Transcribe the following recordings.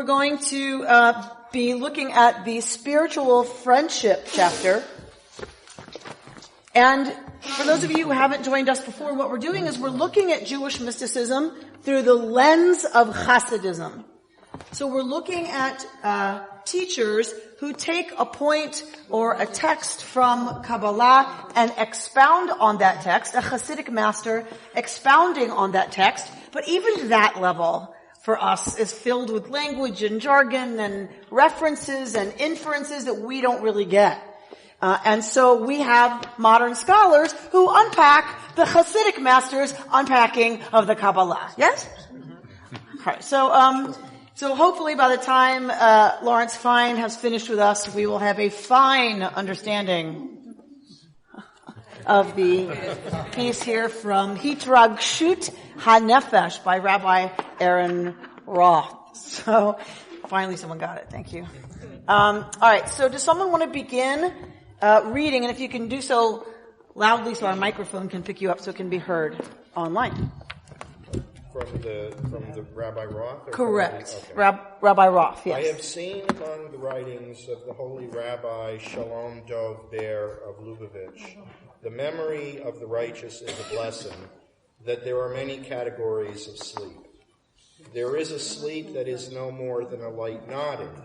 going to be looking at the spiritual friendship chapter. And for those of you who haven't joined us before, what we're doing is we're looking at Jewish mysticism through the lens of Hasidism. So we're looking at teachers who take a point or a text from Kabbalah and expound on that text, a Hasidic master expounding on that text. But even that level for us is filled with language and jargon and references and inferences that we don't really get. And so we have modern scholars who unpack the Hasidic master's unpacking of the Kabbalah. Yes? Okay, so hopefully by the time Lawrence Fine has finished with us, we will have a fine understanding of the piece here from Hitragshut HaNefesh by Rabbi Aaron Roth. So finally someone got it. Thank you. All right. So does someone want to begin reading? And if you can do so loudly so our microphone can pick you up so it can be heard online. From the Rabbi Roth? Correct. Okay. Rabbi Roth, yes. I have seen among the writings of the holy Rabbi Shalom Dov Ber of Lubavitch, the memory of the righteous is a blessing, that there are many categories of sleep. There is a sleep that is no more than a light nodding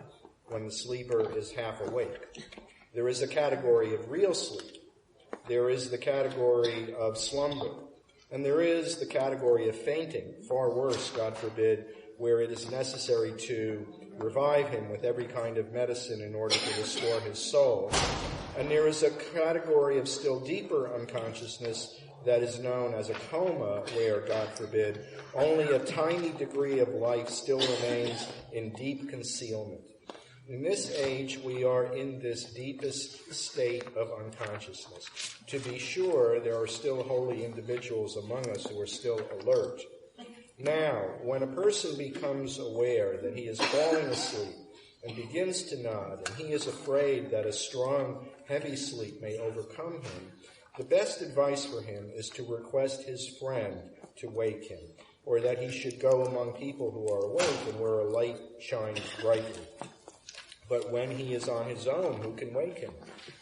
when the sleeper is half awake. There is a category of real sleep. There is the category of slumber. And there is the category of fainting, far worse, God forbid, where it is necessary to revive him with every kind of medicine in order to restore his soul. And there is a category of still deeper unconsciousness that is known as a coma, where, God forbid, only a tiny degree of life still remains in deep concealment. In this age, we are in this deepest state of unconsciousness. To be sure, there are still holy individuals among us who are still alert. Now, when a person becomes aware that he is falling asleep and begins to nod, and he is afraid that a strong, heavy sleep may overcome him, the best advice for him is to request his friend to wake him, or that he should go among people who are awake and where a light shines brightly. But when he is on his own, who can wake him?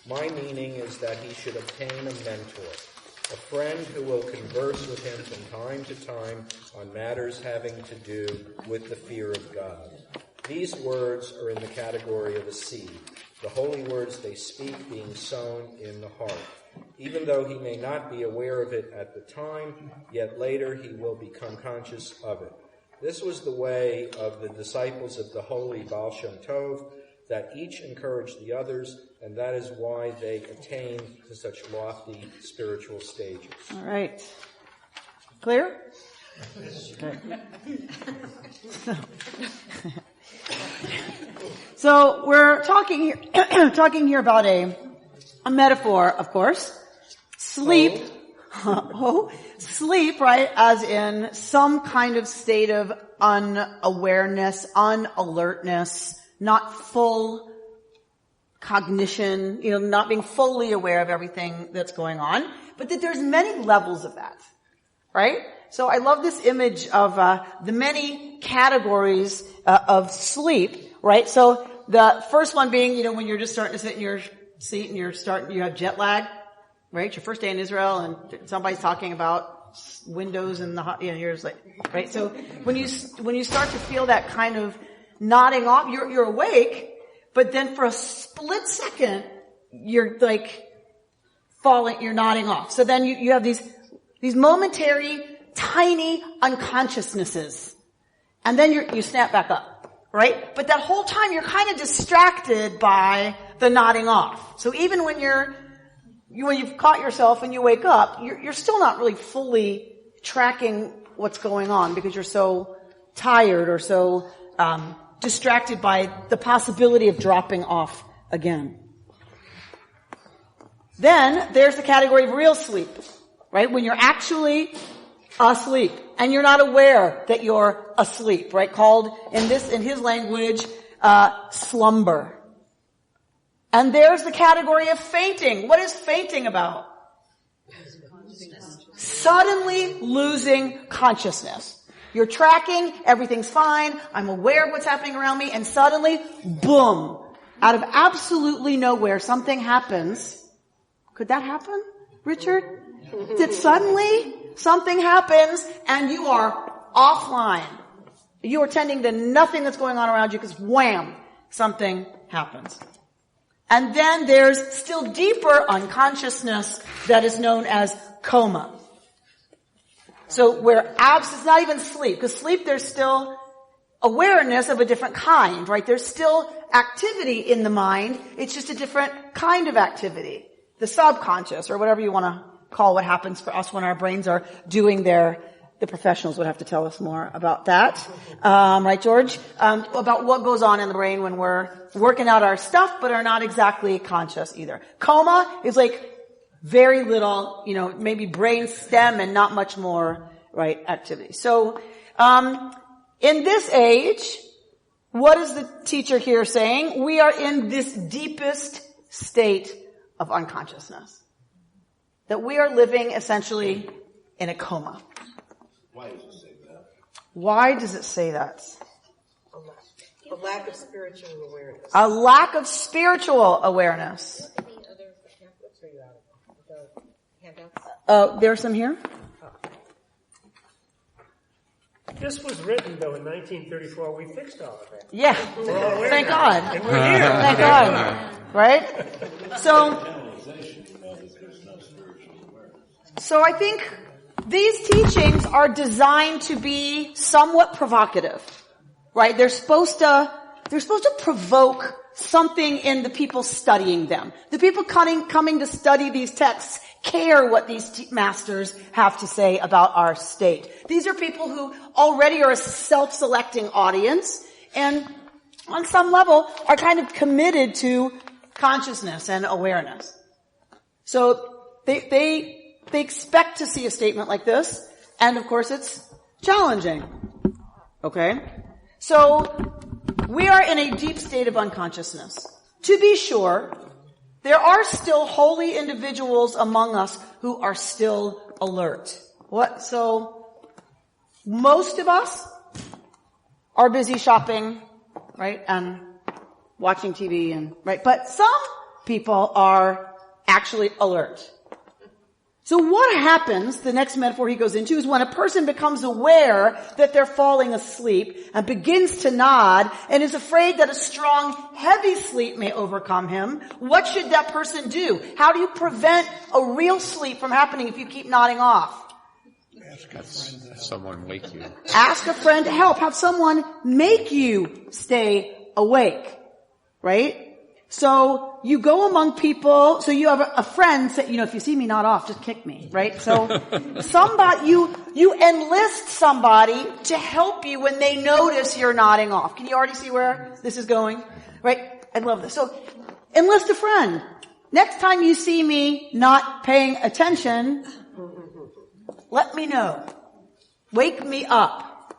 My meaning is that he should obtain a mentor, a friend who will converse with him from time to time on matters having to do with the fear of God. These words are in the category of a seed, the holy words they speak being sown in the heart. Even though he may not be aware of it at the time, yet later he will become conscious of it. This was the way of the disciples of the holy Baal Shem Tov, that each encouraged the others, and that is why they attained to such lofty spiritual stages. All right. Clear? Okay. So we're talking here about a metaphor, of course. Sleep. Sleep, right, as in some kind of state of unawareness, unalertness, not full cognition, not being fully aware of everything that's going on, but that there's many levels of that, right? So I love this image of the many categories of sleep, right? So the first one being, when you're just starting to sit in your seat and you have jet lag, right? It's your first day in Israel and somebody's talking about windows and you're just like, right? So when you start to feel that kind of nodding off, you're awake, but then for a split second, you're like falling, you're nodding off. So then you have these momentary, tiny unconsciousnesses. And then you snap back up, right? But that whole time you're kind of distracted by the nodding off. So even when you've caught yourself and you wake up, you're still not really fully tracking what's going on because you're so tired or so distracted by the possibility of dropping off again. Then there's the category of real sleep, right? When you're actually asleep and you're not aware that you're asleep, right? Called in his language, slumber. And there's the category of fainting. What is fainting about? Suddenly losing consciousness. You're tracking, everything's fine, I'm aware of what's happening around me, and suddenly, boom, out of absolutely nowhere, something happens. Could that happen, Richard? That suddenly something happens and you are offline. You are tending to nothing that's going on around you because wham, something happens. And then there's still deeper unconsciousness that is known as coma. So where it's not even sleep, because sleep there's still awareness of a different kind, right? There's still activity in the mind. It's just a different kind of activity. The subconscious, or whatever you want to call what happens for us when our brains are doing the professionals would have to tell us more about that. Right, George? About what goes on in the brain when we're working out our stuff, but are not exactly conscious either. Coma is like very little, maybe brain stem and not much more, right, activity. So, in this age, what is the teacher here saying? We are in this deepest state of unconsciousness. That we are living essentially in a coma. Why does it say that? Why does it say that? A lack of spiritual awareness. A lack of spiritual awareness. Any other pamphlets are you out of? The handouts? There's some here. This was written, though, in 1934. We fixed all of that. Yeah. Thank God. And we're here. Thank God. Right? So I think these teachings are designed to be somewhat provocative. Right? They're supposed to provoke something in the people studying them. The people coming to study these texts care what these masters have to say about our state. These are people who already are a self-selecting audience and on some level are kind of committed to consciousness and awareness. So they expect to see a statement like this, and of course it's challenging. Okay? So we are in a deep state of unconsciousness. To be sure, there are still holy individuals among us who are still alert. So most of us are busy shopping, right, and watching TV right, but some people are actually alert. So what happens, the next metaphor he goes into, is when a person becomes aware that they're falling asleep and begins to nod and is afraid that a strong, heavy sleep may overcome him. What should that person do? How do you prevent a real sleep from happening if you keep nodding off? Have someone wake you. Ask a friend to help. Have someone make you stay awake. Right? So you go among people, so you have a friend say, if you see me nod off, just kick me, right? So you enlist somebody to help you when they notice you're nodding off. Can you already see where this is going? Right? I love this. So enlist a friend. Next time you see me not paying attention, let me know. Wake me up.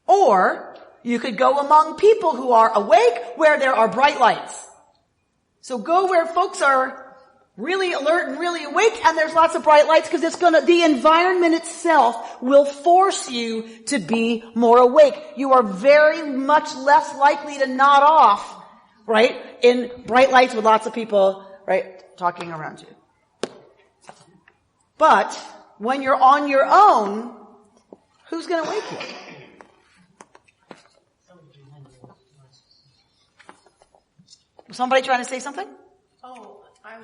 Or you could go among people who are awake where there are bright lights. So go where folks are really alert and really awake and there's lots of bright lights because the environment itself will force you to be more awake. You are very much less likely to nod off, right, in bright lights with lots of people, right, talking around you. But when you're on your own, who's going to wake you? Somebody trying to say something? Oh, I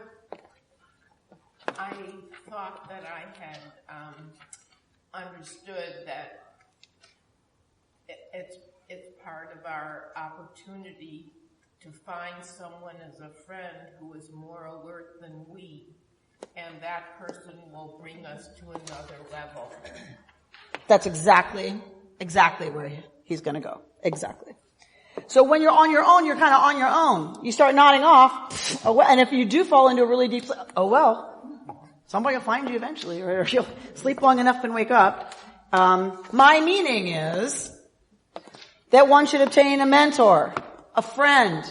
thought that I had understood that it's part of our opportunity to find someone as a friend who is more alert than we, and that person will bring us to another level. That's exactly where he's going to go. Exactly. So when you're on your own, you're kind of on your own. You start nodding off, and if you do fall into a really deep sleep, somebody will find you eventually, or you'll sleep long enough and wake up. My meaning is that one should obtain a mentor, a friend,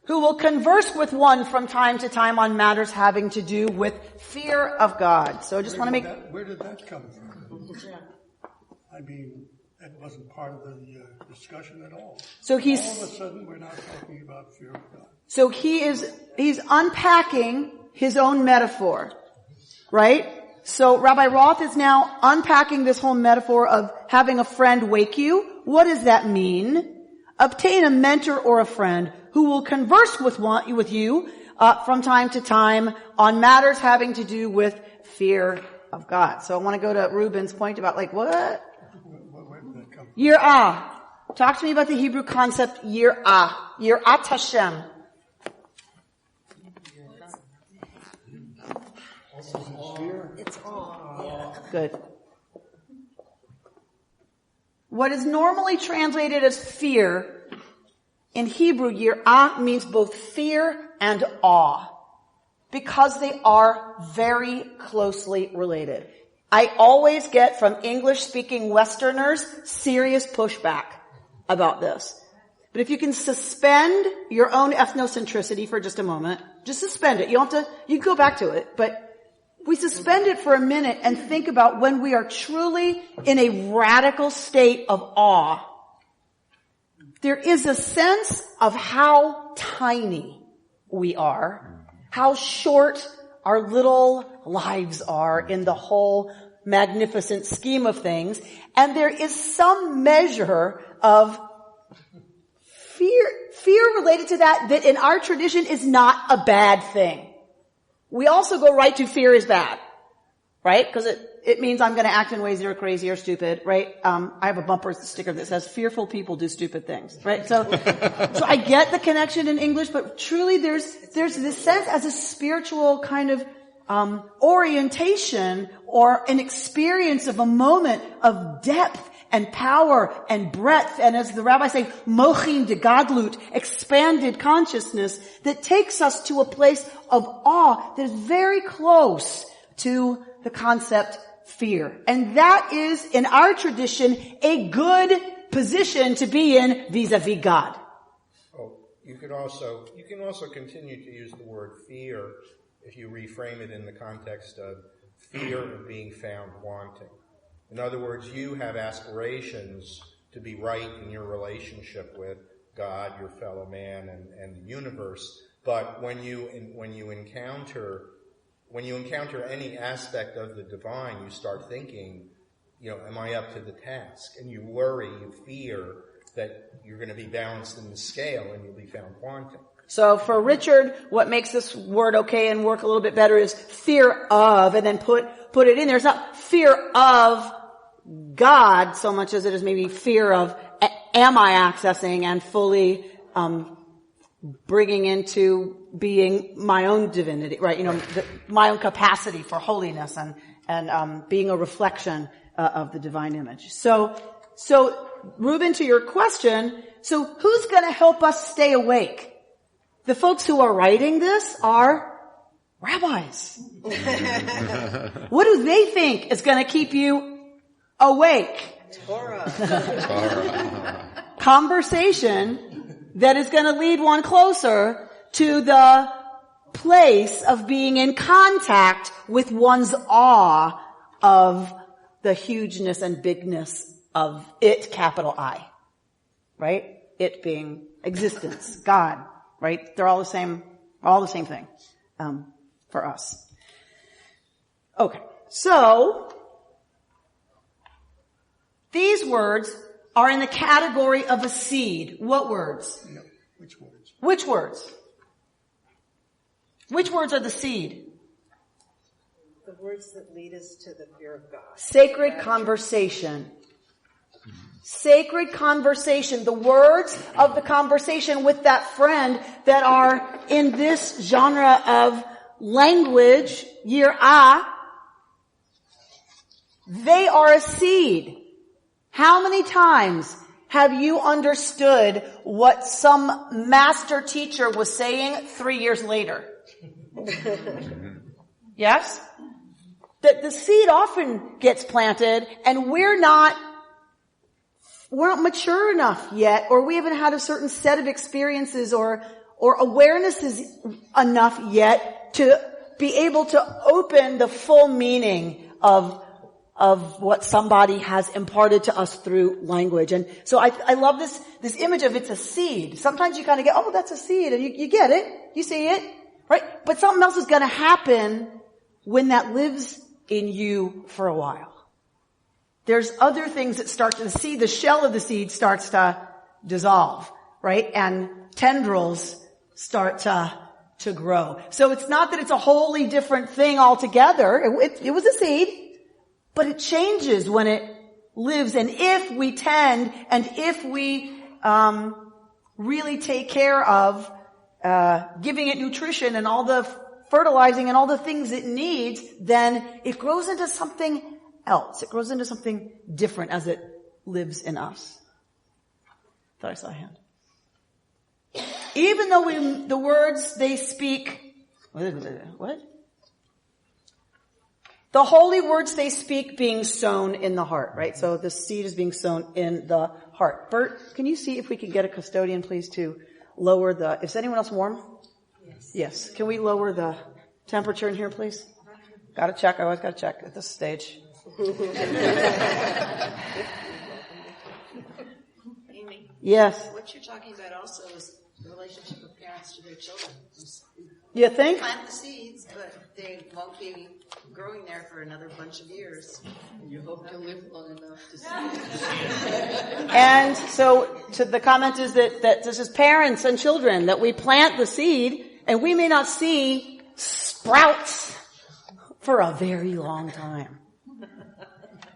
who will converse with one from time to time on matters having to do with fear of God. So I just want to make... Where did that come from? I mean, that wasn't part of the discussion at all. So all of a sudden, we're not talking about fear of God. So he's unpacking his own metaphor, right? So Rabbi Roth is now unpacking this whole metaphor of having a friend wake you. What does that mean? Obtain a mentor or a friend who will converse with you from time to time on matters having to do with fear of God. So I want to go to Reuben's point about like what? Where did that come from? Yir'ah. Talk to me about the Hebrew concept Yir'ah. Yir'at Hashem. It's awe. Good. What is normally translated as fear, in Hebrew, Yir'ah means both fear and awe, because they are very closely related. I always get from English-speaking Westerners serious pushback about this. But if you can suspend your own ethnocentricity for just a moment, just suspend it. You can go back to it, but we suspend it for a minute and think about when we are truly in a radical state of awe. There is a sense of how tiny we are, how short our little lives are in the whole magnificent scheme of things, and there is some measure of fear related to that in our tradition is not a bad thing. We also go right to fear is bad, right? Because it means I'm going to act in ways that are crazy or stupid, right? I have a bumper sticker that says fearful people do stupid things, right? So I get the connection in English, but truly there's this sense as a spiritual kind of orientation or an experience of a moment of depth and power and breadth, and as the rabbis say, mochin de gadlut, expanded consciousness that takes us to a place of awe that is very close to the concept fear. And that is, in our tradition, a good position to be in vis-a-vis God. Oh, you can also continue to use the word fear if you reframe it in the context of fear of being found wanting. In other words, you have aspirations to be right in your relationship with God, your fellow man, and the universe. But when you encounter any aspect of the divine, you start thinking, am I up to the task? And you worry, you fear that you're going to be balanced in the scale and you'll be found wanting. So for Richard, what makes this word okay and work a little bit better is fear of, and then put it in there. It's not fear of God so much as it is maybe fear of, am I accessing and fully bringing into being my own divinity, right? My own capacity for holiness and being a reflection of the divine image. So Reuben, to your question, so who's going to help us stay awake? The folks who are writing this are rabbis. What do they think is going to keep you awake? Torah. Conversation that is going to lead one closer to the place of being in contact with one's awe of the hugeness and bigness of it, capital I. Right? It being existence, God. Right? They're all the same thing, for us. Okay. So, these words are in the category of a seed. What words? Yeah. Which words? Which words? Which words are the seed? The words that lead us to the fear of God. Sacred conversation. Sacred conversation. The words of the conversation with that friend that are in this genre of language, yir'ah, they are a seed. How many times have you understood what some master teacher was saying 3 years later? Yes? That the seed often gets planted and we're not mature enough yet, or we haven't had a certain set of experiences or awarenesses enough yet to be able to open the full meaning of of what somebody has imparted to us through language. And so I love this image of it's a seed. Sometimes you kind of get, oh, that's a seed, and you get it. You see it, right? But something else is going to happen when that lives in you for a while. There's other things that start to see, the shell of the seed starts to dissolve, right? And tendrils start to grow. So it's not that it's a wholly different thing altogether. It was a seed, but it changes when it lives. And if we tend, and if we really take care of giving it nutrition and all the fertilizing and all the things it needs, then it grows into something else. It grows into something different as it lives in us. Thought I saw a hand. Even though the words they speak, what? The holy words they speak being sown in the heart, right? So the seed is being sown in the heart. Bert, can you see if we can get a custodian, please, to lower is anyone else warm? Yes. Can we lower the temperature in here, please? Gotta check. I always gotta check at this stage. Amy. Yes. What you're talking about also is the relationship of parents to their children. You think? Plant the seeds, but they won't be growing there for another bunch of years. You hope to live long enough to see it. And so the comment is that this is parents and children, that we plant the seed and we may not see sprouts for a very long time.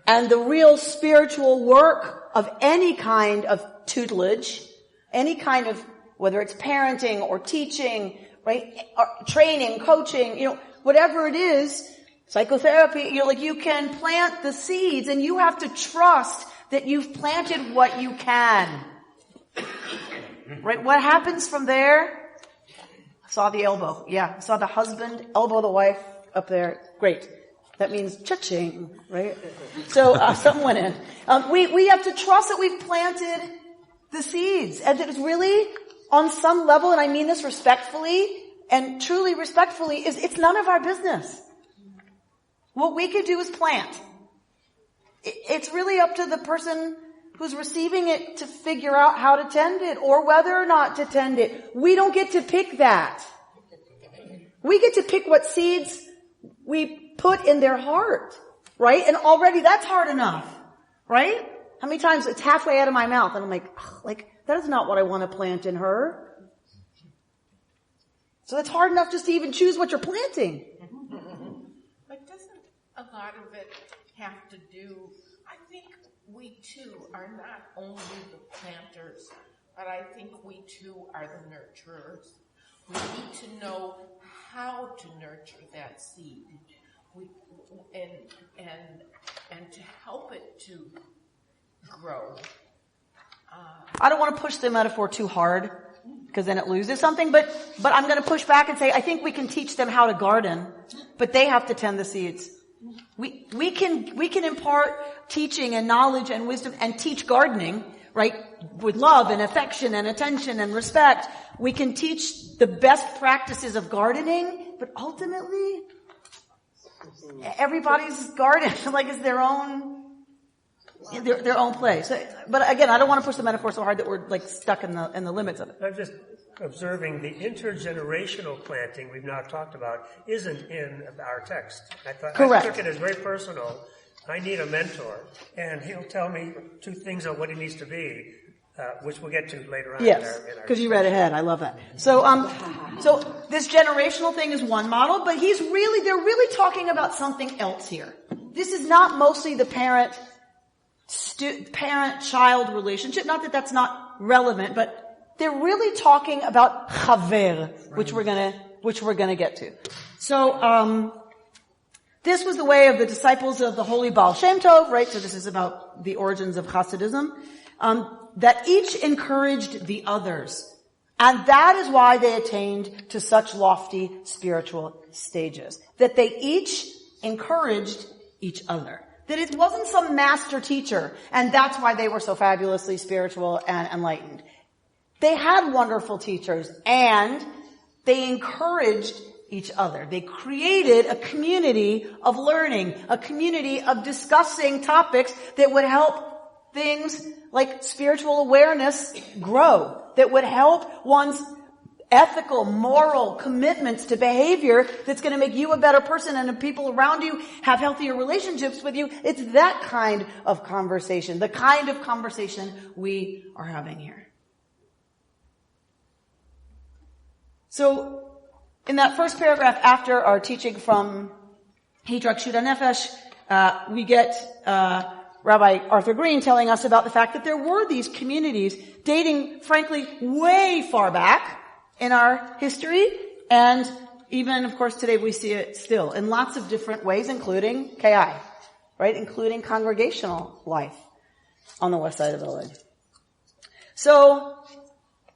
And the real spiritual work of any kind of tutelage, any kind of, whether it's parenting or teaching, right, or training, coaching, whatever it is, psychotherapy, you can plant the seeds and you have to trust that you've planted what you can. Right? What happens from there? I saw the elbow. Yeah. I saw the husband elbow the wife up there. Great. That means cha-ching, right? So, something went in. We have to trust that we've planted the seeds and that it's really on some level, and I mean this respectfully and truly respectfully, it's none of our business. What we could do is plant. It's really up to the person who's receiving it to figure out how to tend it or whether or not to tend it. We don't get to pick that. We get to pick what seeds we put in their heart, right? And already that's hard enough, right? How many times it's halfway out of my mouth and I'm like, that is not what I want to plant in her. So that's hard enough just to even choose what you're planting. But doesn't a lot of it have to do, I think we too are not only the planters, but I think we too are the nurturers. We need to know how to nurture that seed. And to help it to grow. I don't want to push the metaphor too hard because then it loses something, but I'm going to push back and say I think we can teach them how to garden, but they have to tend the seeds. We can impart teaching and knowledge and wisdom and teach gardening, right? With love and affection and attention and respect. We can teach the best practices of gardening, but ultimately everybody's garden is their own place. But again, I don't want to push the metaphor so hard that we're stuck in the limits of it. I'm just observing the intergenerational planting we've now talked about isn't in our text. Correct. I took it as very personal. I need a mentor, and he'll tell me 2 things on what he needs to be, which we'll get to later on. Yes, because you read ahead. I love that. So this generational thing is one model, but they're really talking about something else here. This is not mostly the parent-child relationship. Not that that's not relevant, but they're really talking about chaver, which we're gonna get to. So, this was the way of the disciples of the holy Baal Shem Tov, right? So this is about the origins of Hasidism. That each encouraged the others. And that is why they attained to such lofty spiritual stages. That they each encouraged each other. That it wasn't some master teacher, and that's why they were so fabulously spiritual and enlightened. They had wonderful teachers, and they encouraged each other. They created a community of learning, a community of discussing topics that would help things like spiritual awareness grow, that would help one's ethical, moral commitments to behavior that's going to make you a better person and the people around you have healthier relationships with you. It's that kind of conversation, the kind of conversation we are having here. So, in that first paragraph after our teaching from Hitrak Shuda Nefesh, we get Rabbi Arthur Green telling us about the fact that there were these communities dating, frankly, way far back in our history, and even, of course, today we see it still in lots of different ways, including KI, right? Including congregational life on the west side of LA. So,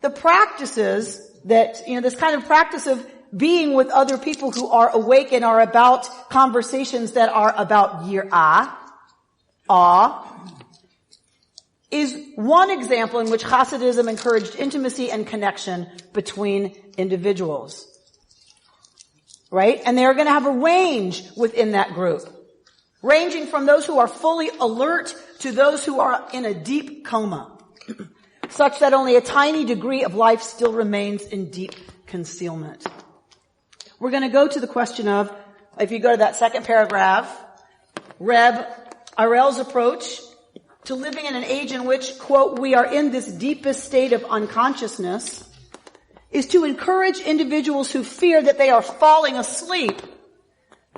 the practices that, this kind of practice of being with other people who are awake and are about conversations that are about yirah, awe, is one example in which Hasidism encouraged intimacy and connection between individuals. Right? And they're going to have a range within that group. Ranging from those who are fully alert to those who are in a deep coma. Such that only a tiny degree of life still remains in deep concealment. We're going to go to the question of, if you go to that second paragraph, Reb Arel's approach to living in an age in which, quote, we are in this deepest state of unconsciousness, is to encourage individuals who fear that they are falling asleep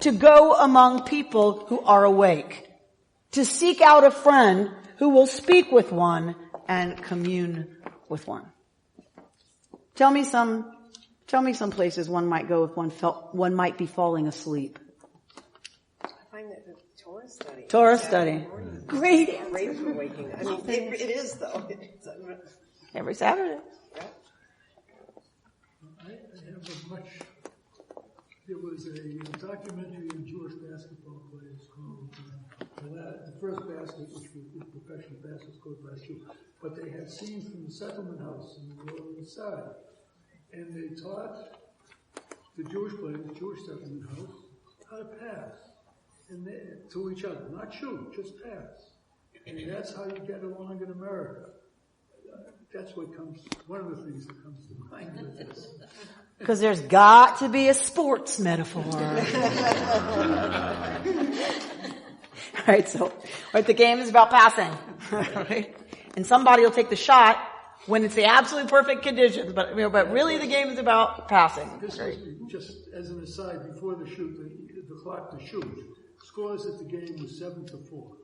to go among people who are awake, to seek out a friend who will speak with one and commune with one. Tell me some places one might go if one might be falling asleep. I find that the Torah study. Torah study. Great. Great for waking. I mean, it is though. Every Saturday. I have a much. There was a documentary on Jewish basketball players called the first basket, which was professional basketball coach last year. But they had scenes from the settlement house in the Lower East Side, and they taught the Jewish players, the Jewish settlement house, how to pass, and to each other, not shoot, just pass. And that's how you get along in America. That's what comes. One of the things that comes to mind with this. Because there's got to be a sports metaphor. Right, so the game is about passing. Right? And somebody will take the shot when it's the absolute perfect conditions, but really the game is about passing. This is just as an aside, before the shoot, the clock to shoot, scores at the game was 7-4.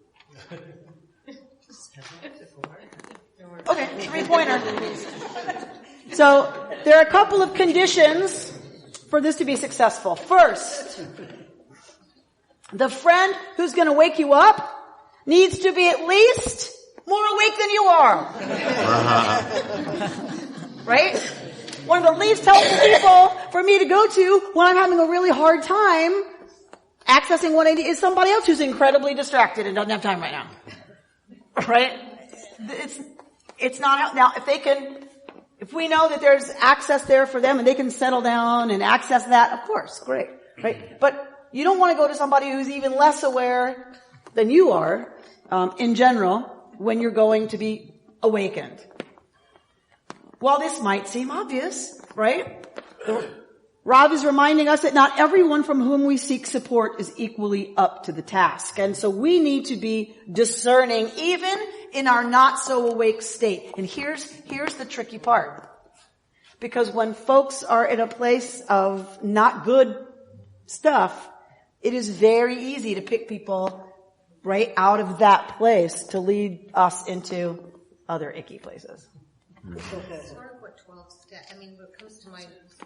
Okay, 3-pointer. So, there are a couple of conditions for this to be successful. First, the friend who's going to wake you up needs to be at least more awake than you are. Right? One of the least helpful people for me to go to when I'm having a really hard time accessing 180 is somebody else who's incredibly distracted and doesn't have time right now. Right? It's not, now if we know that there's access there for them and they can settle down and access that, of course, great. Right? But you don't want to go to somebody who's even less aware than you are, in general, when you're going to be awakened. While this might seem obvious, right? Rav is reminding us that not everyone from whom we seek support is equally up to the task. And so we need to be discerning even in our not so awake state. And here's the tricky part. Because when folks are in a place of not good stuff, it is very easy to pick people right out of that place to lead us into other icky places. It's sort of what 12-step, when it comes to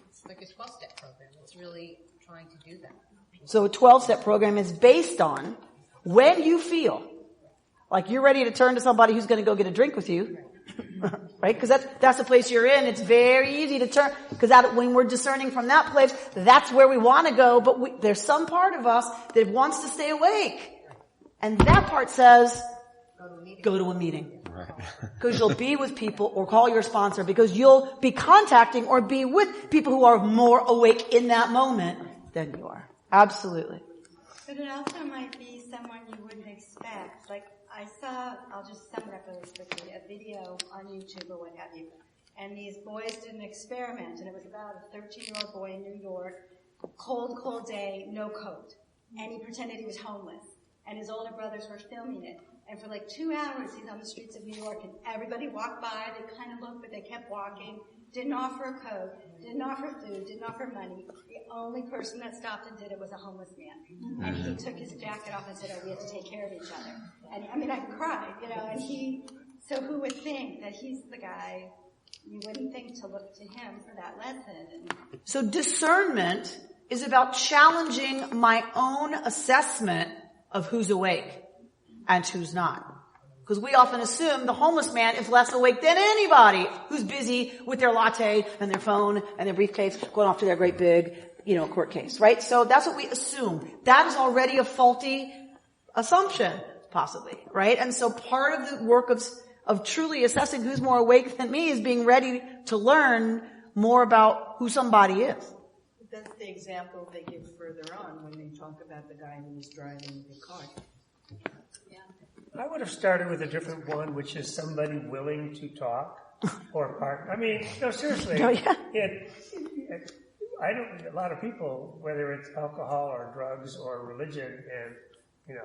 it's like a 12-step program. It's really trying to do that. So a 12-step program is based on when you feel like you're ready to turn to somebody who's going to go get a drink with you, right? Because that's the place you're in. It's very easy to turn, because when we're discerning from that place, that's where we want to go, but there's some part of us that wants to stay awake. And that part says, go to a meeting. Because you'll be with people, or call your sponsor, because you'll be contacting or be with people who are more awake in that moment than you are. Absolutely. But it also might be someone you wouldn't expect. Like, I saw, I'll just sum it up really quickly, a video on YouTube or what have you. And these boys did an experiment, and it was about a 13-year-old boy in New York, cold day, no coat. And he pretended he was homeless. And his older brothers were filming it. And for like 2 hours, he's on the streets of New York, and everybody walked by, they kind of looked, but they kept walking, didn't offer a coat, didn't offer food, didn't offer money. The only person that stopped and did it was a homeless man. And he took his jacket off and said, we have to take care of each other. And I mean, I cried, and so who would think that he's the guy, you wouldn't think to look to him for that lesson. So discernment is about challenging my own assessment of who's awake and who's not. Because we often assume the homeless man is less awake than anybody who's busy with their latte and their phone and their briefcase going off to their great big, court case, right? So that's what we assume. That is already a faulty assumption, possibly, right? And so part of the work of truly assessing who's more awake than me is being ready to learn more about who somebody is. That's the example they give further on when they talk about the guy who was driving the car. Yeah. I would have started with a different one, which is somebody willing to talk or partner. I mean, no, seriously. Oh, yeah. I don't. A lot of people, whether it's alcohol or drugs or religion, and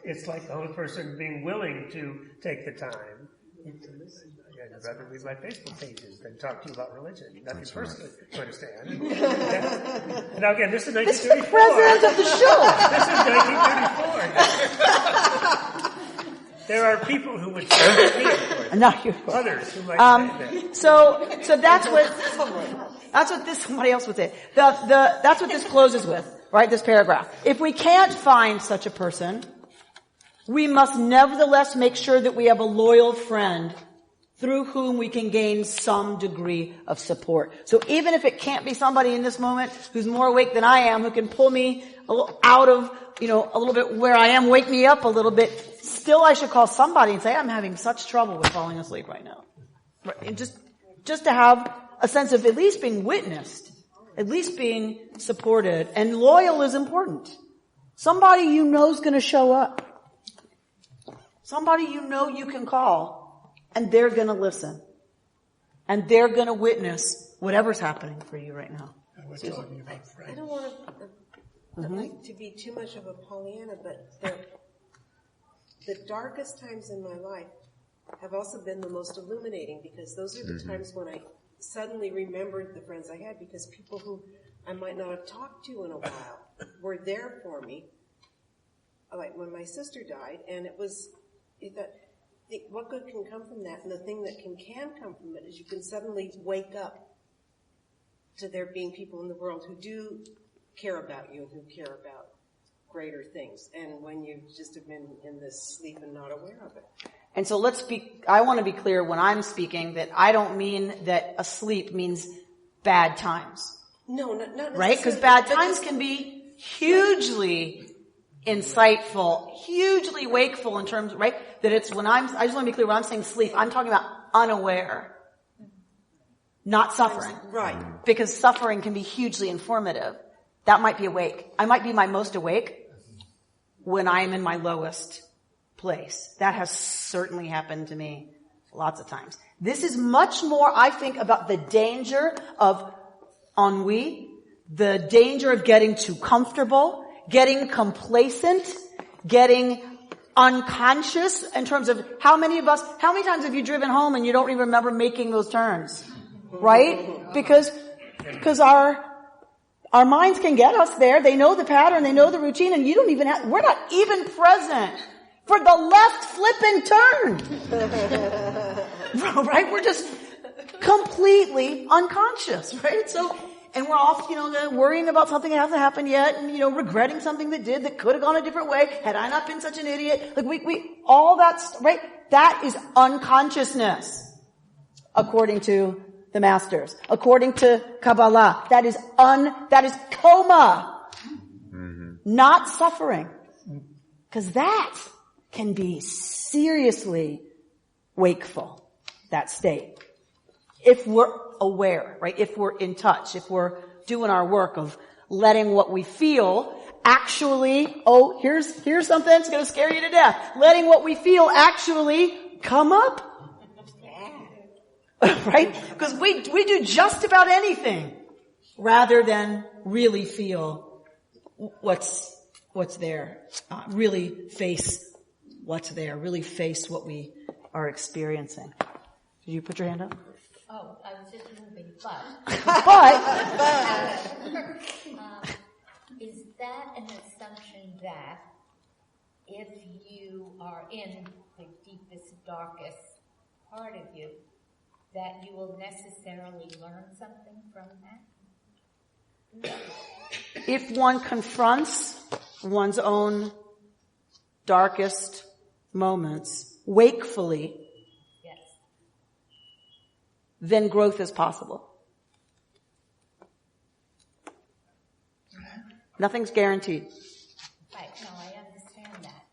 it's like the only person being willing to take the time. I'd rather read my Facebook pages than talk to you about religion. Nothing personally to understand. And now again, this is 1934. This is the president of the show. This is 1934. There are people who would say me, of course. Not you. Others who might say that. So that's what this, somebody else would say. That's what this closes with, right? This paragraph. If we can't find such a person, we must nevertheless make sure that we have a loyal friend through whom we can gain some degree of support. So even if it can't be somebody in this moment who's more awake than I am, who can pull me out of, a little bit where I am, wake me up a little bit, still I should call somebody and say, I'm having such trouble with falling asleep right now. And just to have a sense of at least being witnessed, at least being supported. And loyal is important. Somebody you know is going to show up. Somebody you know you can call. And they're going to listen. And they're going to witness whatever's happening for you right now. I don't want to be too much of a Pollyanna, but the darkest times in my life have also been the most illuminating, because those are the times when I suddenly remembered the friends I had, because people who I might not have talked to in a while were there for me. Like when my sister died, and what good can come from that? And the thing that can come from it is you can suddenly wake up to there being people in the world who do care about you, who care about greater things. And when you just have been in this sleep and not aware of it. And so I want to be clear when I'm speaking that I don't mean that asleep means bad times. No, not necessarily. Right? Because bad times can be hugely insightful, hugely wakeful in terms, right? That it's I just want to be clear, when I'm saying sleep, I'm talking about unaware, not suffering. Right. Because suffering can be hugely informative. That might be awake. I might be my most awake when I am in my lowest place. That has certainly happened to me lots of times. This is much more, I think, about the danger of ennui, the danger of getting too comfortable, getting complacent, getting unconscious in terms of how many times have you driven home and you don't even remember making those turns? Right? Because our minds can get us there. They know the pattern, they know the routine, and we're not even present for the left flip and turn. Right? We're just completely unconscious, right? So, and we're off, worrying about something that hasn't happened yet, and, regretting something that could have gone a different way had I not been such an idiot. Like all that, right? That is unconsciousness, according to the masters. According to Kabbalah, that is coma, not suffering. Because that can be seriously wakeful, that state. If we're aware, right? If we're in touch, if we're doing our work of letting what we feel actually, here's something that's going to scare you to death. Letting what we feel actually come up. Right? Because we do just about anything rather than really feel what's there. Really face what's there. Really face what we are experiencing. Did you put your hand up? Oh, I was just moving, but is that an assumption that if you are in the deepest, darkest part of you, that you will necessarily learn something from that? If one confronts one's own darkest moments wakefully, yes, then growth is possible. Nothing's guaranteed. Right, no, I understand that.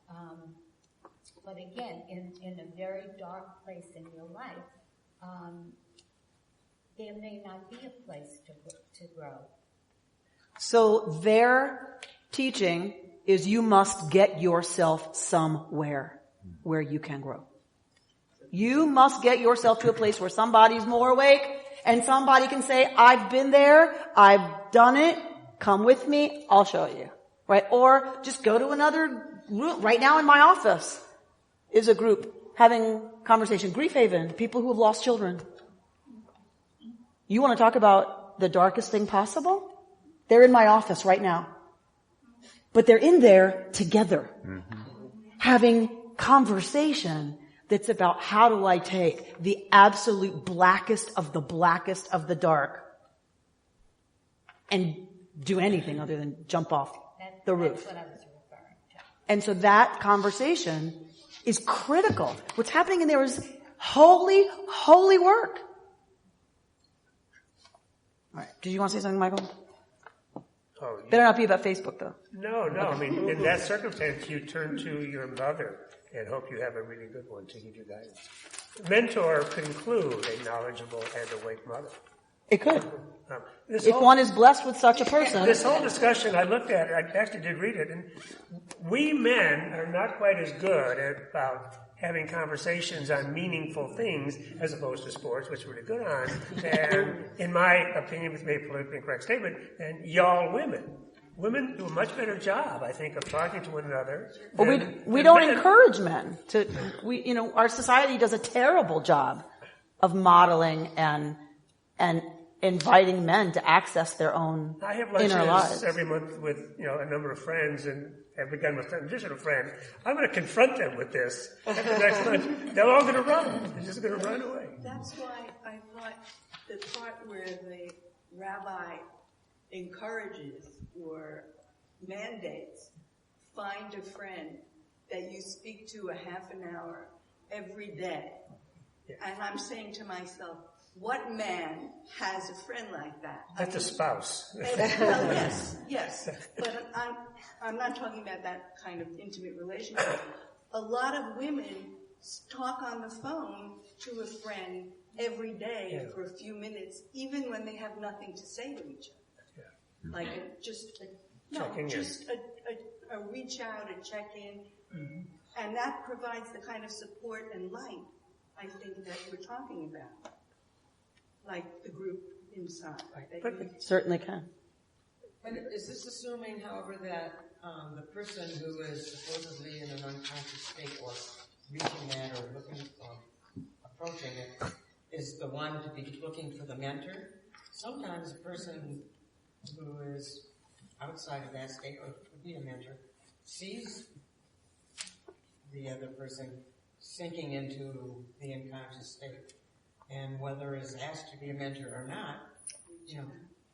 But again, in a very dark place in your life, there may not be a place to grow. So their teaching is you must get yourself somewhere where you can grow. You must get yourself to a place where somebody's more awake and somebody can say, I've been there, I've done it, come with me, I'll show you. Right? Or just go to another room. Right now in my office is a group having conversation. Grief Haven, people who have lost children. You want to talk about the darkest thing possible? They're in my office right now. But they're in there together. Having conversation that's about how do I take the absolute blackest of the dark and do anything other than jump off the roof. That's what I was referring to. And so that conversation is critical. What's happening in there is holy, holy work. All right. Did you want to say something, Michael? Oh, yeah. Better not be about Facebook, though. No. I mean, in that circumstance, you turn to your mother and hope you have a really good one to give you guidance. Mentor could include a knowledgeable and awake mother. It could. If one is blessed with such a person. This whole discussion, I looked at it, I actually did read it, and we men are not quite as good about having conversations on meaningful things as opposed to sports, which we're really good on, and in my opinion, with maybe politically incorrect statement, and y'all women. Women do a much better job, I think, of talking to one another. Well, we don't encourage men to, our society does a terrible job of modeling and inviting men to access their own inner lives. I have lunches every month with, a number of friends, and have begun with an additional friend. I'm going to confront them with this at the next lunch. They're all going to run. They're just going to run away. That's why I thought the part where the rabbi encourages or mandates, find a friend that you speak to a half an hour every day. Yeah. And I'm saying to myself, what man has a friend like that? That's a spouse. Well, yes. But I'm not talking about that kind of intimate relationship. A lot of women talk on the phone to a friend every day for a few minutes, even when they have nothing to say to each other. Yeah. Like a reach out, a check in, and that provides the kind of support and light I think that we're talking about. Like the group inside. But it certainly can. But is this assuming, however, that the person who is supposedly in an unconscious state or reaching that or looking, approaching it, is the one to be looking for the mentor? Sometimes a person who is outside of that state, or could be a mentor, sees the other person sinking into the unconscious state. And whether it's asked to be a mentor or not,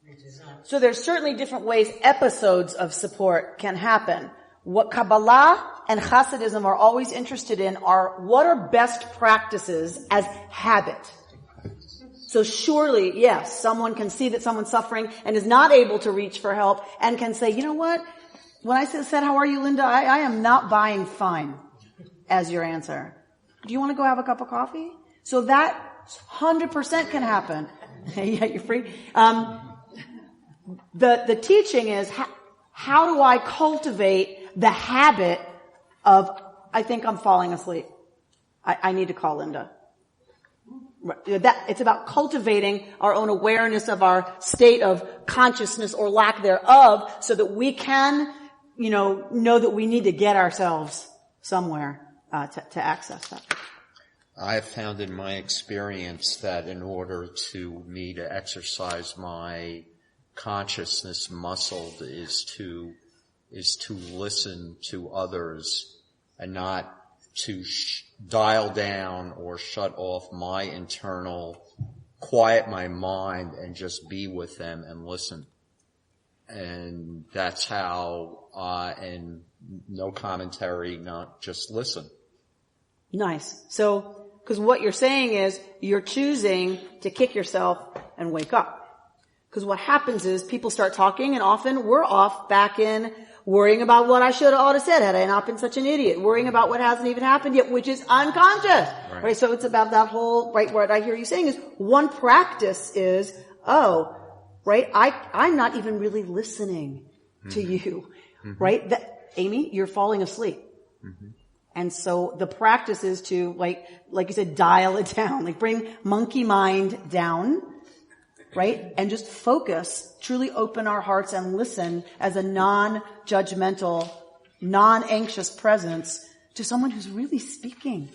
reaches out. So there's certainly different ways episodes of support can happen. What Kabbalah and Hasidism are always interested in are what are best practices as habit. So surely, yes, someone can see that someone's suffering and is not able to reach for help and can say, you know what? When I said, how are you, Linda? I am not buying fine as your answer. Do you want to go have a cup of coffee? So that 100% can happen. Yeah, you're free. The teaching is how do I cultivate the habit of, I think I'm falling asleep. I need to call Linda. It's about cultivating our own awareness of our state of consciousness or lack thereof so that we can, know that we need to get ourselves somewhere to access that. I have found in my experience that in order to me to exercise my consciousness muscle is to listen to others and not to dial down or shut off my internal, quiet my mind and just be with them and listen. And that's how, and no commentary, not just listen. Nice. So, because what you're saying is you're choosing to kick yourself and wake up. Because what happens is people start talking and often we're off back in worrying about what I should have ought to said had I not been such an idiot, worrying about what hasn't even happened yet, which is unconscious. Right? So it's about that whole, right, what I hear you saying is one practice is, I'm not even really listening to you. Right? Amy, you're falling asleep. And so the practice is to, like you said, dial it down, bring monkey mind down, right? And just focus, truly open our hearts and listen as a non-judgmental, non-anxious presence to someone who's really speaking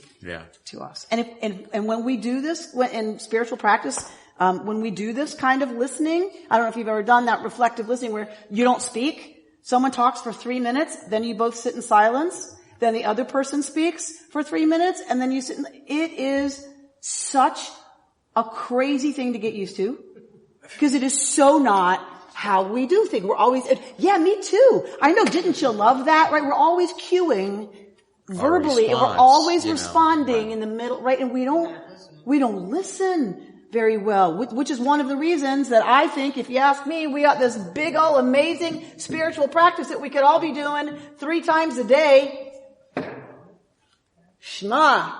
to us. And when we do this, in spiritual practice, when we do this kind of listening, I don't know if you've ever done that reflective listening where you don't speak, someone talks for 3 minutes, then you both sit in silence, then the other person speaks for 3 minutes, and then you sit. It is such a crazy thing to get used to, because it is so not how we do things. We're always, yeah, me too. I know, didn't you love that? Right? We're always cueing verbally, and we're always responding in the middle, right? And we don't listen very well, which is one of the reasons that I think, if you ask me, we got this big old amazing spiritual practice that we could all be doing 3 times a day. Shema.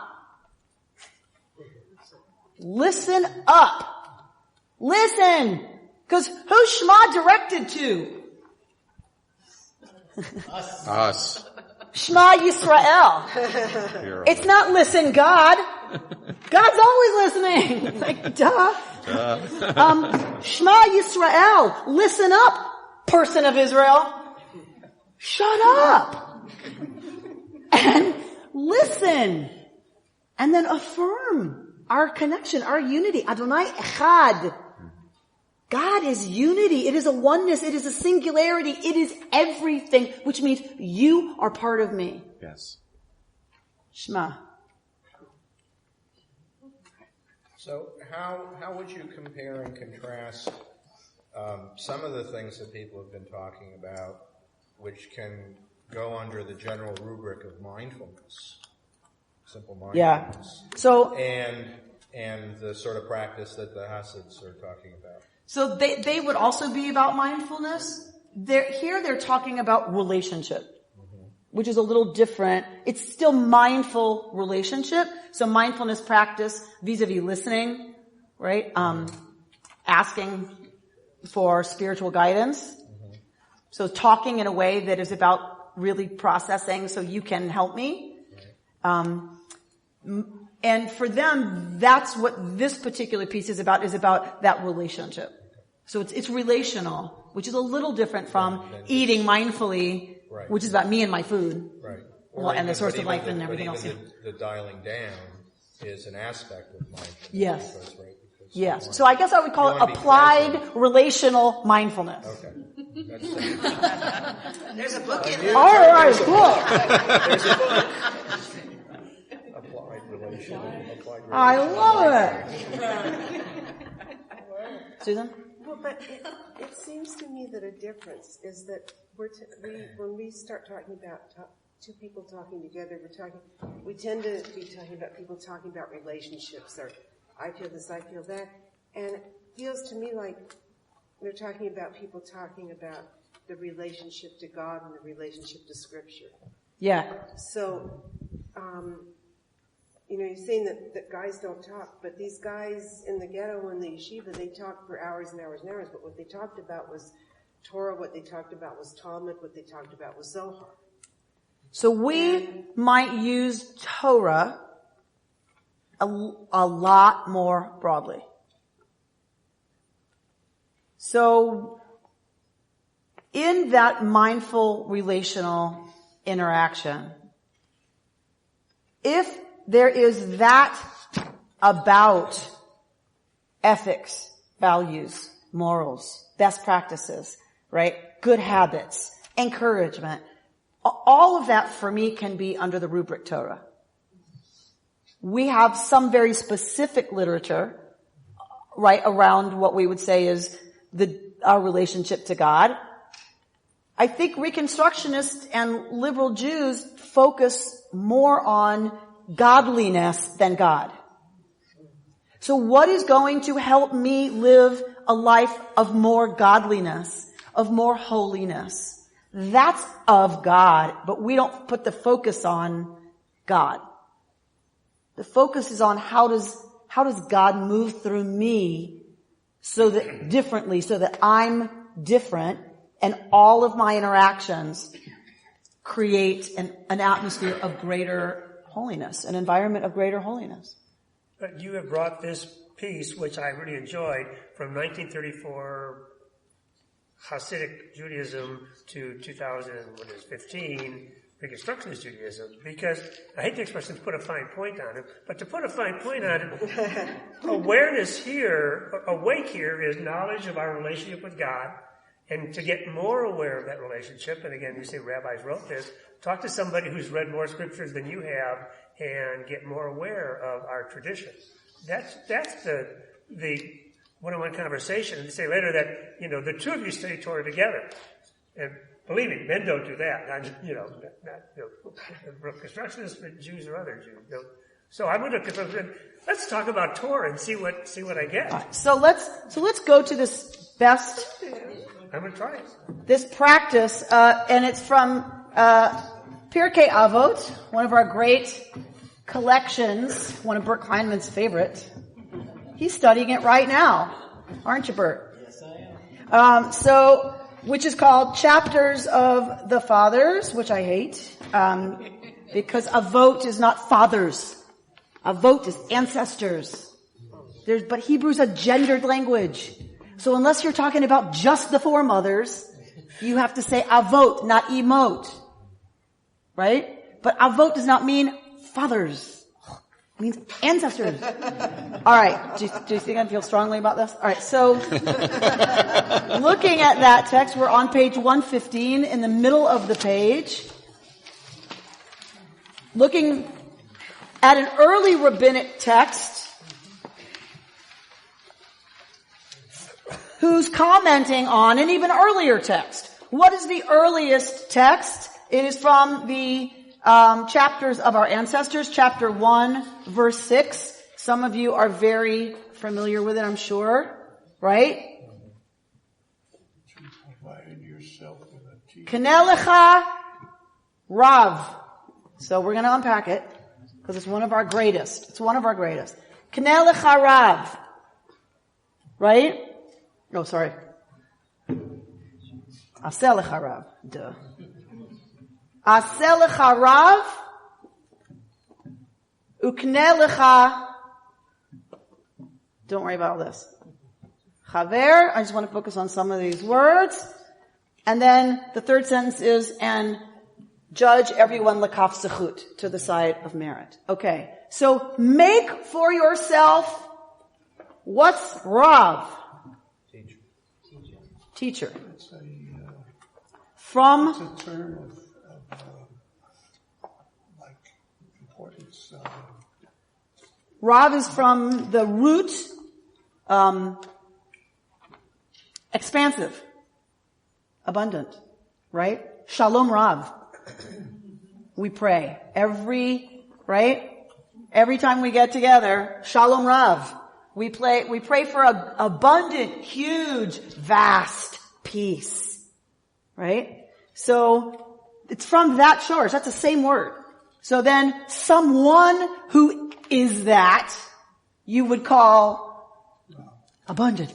Listen up. Listen. Because who's Shema directed to? Us. Shema Yisrael. It's not listen God. God's always listening. Duh. Shema Yisrael. Listen up, person of Israel. Shut up. And listen. And then affirm our connection, our unity. Adonai Echad. God is unity. It is a oneness. It is a singularity. It is everything, which means you are part of me. Yes. Shema. So how would you compare and contrast some of the things that people have been talking about, which can go under the general rubric of mindfulness, simple mindfulness, So and the sort of practice that the Hasids are talking about? So they would also be about mindfulness. They're talking about relationship, which is a little different. It's still mindful relationship. So mindfulness practice vis-a-vis listening, right? Asking for spiritual guidance. So talking in a way that is about really processing so you can help me. And for them, that's what this particular piece is about that relationship. So it's relational, which is a little different from eating mindfully, which is about me and my food. Right. Well, and the source of life and everything else. The dialing down is an aspect of mindfulness. Yes. Because, right, because yes. So I guess I would call it applied relational mindfulness. Okay. There's a book in there. All right, cool. There's a book. Applied relational. I love it. Susan? Well, but it seems to me that a difference is that when we start talking about two people talking together, we tend to be talking about people talking about relationships, or I feel this, I feel that, and it feels to me like they're talking about people talking about the relationship to God and the relationship to Scripture. Yeah. So, you're saying that guys don't talk, but these guys in the ghetto and the yeshiva, they talked for hours and hours and hours, but what they talked about was Torah, what they talked about was Talmud, what they talked about was Zohar. So we might use Torah a lot more broadly. So in that mindful relational interaction, if there is that about ethics, values, morals, best practices, right? Good habits, encouragement. All of that for me can be under the rubric Torah. We have some very specific literature, right, around what we would say is our relationship to God. I think Reconstructionists and liberal Jews focus more on godliness than God. So what is going to help me live a life of more godliness, of more holiness? That's of God, but we don't put the focus on God. The focus is on how does God move through me so that I'm different, and all of my interactions create an atmosphere of greater holiness, an environment of greater holiness. But you have brought this piece, which I really enjoyed, from 1934 Hasidic Judaism to 2015 Reconstructionist Judaism, because I hate the expression to put a fine point on it, but to put a fine point on it, awareness here, awake here, is knowledge of our relationship with God, and to get more aware of that relationship, and again, you say rabbis wrote this, talk to somebody who's read more scriptures than you have and get more aware of our tradition. That's the one-on-one conversation. And they say later that, the two of you study Torah together. And believe me, men don't do that. Not constructionists, Jews or other Jews. So I'm going to, let's talk about Torah and see what I get. Right, so let's go to this best. I'm going to try it. This practice, and it's from, Pirkei Avot, one of our great collections, one of Bert Kleinman's favorite. He's studying it right now. Aren't you, Bert? Yes, I am. Which is called Chapters of the Fathers, which I hate, because Avot is not fathers. Avot is ancestors. But Hebrew's a gendered language. So unless you're talking about just the foremothers, you have to say Avot, not emot. Right? But Avot does not mean fathers. It means ancestors. All right. Do you think I feel strongly about this? All right. So looking at that text, we're on page 115 in the middle of the page. Looking at an early rabbinic text who's commenting on an even earlier text. What is the earliest text? It is from the chapters of our ancestors, chapter 1, verse 6. Some of you are very familiar with it, I'm sure. Right? Kanelecha Rav. So we're going to unpack it, because it's one of our greatest. It's one of our greatest. Kanelecha Rav. Right? Oh, sorry. Aselecha Rav. Duh. Aselecha Rav. Uknelecha. Don't worry about all this. Chaver. I just want to focus on some of these words. And then the third sentence is, and judge everyone lakaf zechut, to the side of merit. Okay. So make for yourself, what's Rav? Teacher. It's from a term of importance. Rav is from the root, expansive, abundant, right? Shalom Rav. We pray every time we get together, Shalom Rav. We pray for an abundant, huge, vast peace. Right? So, it's from that source. That's the same word. So then, someone who is that you would call abundant,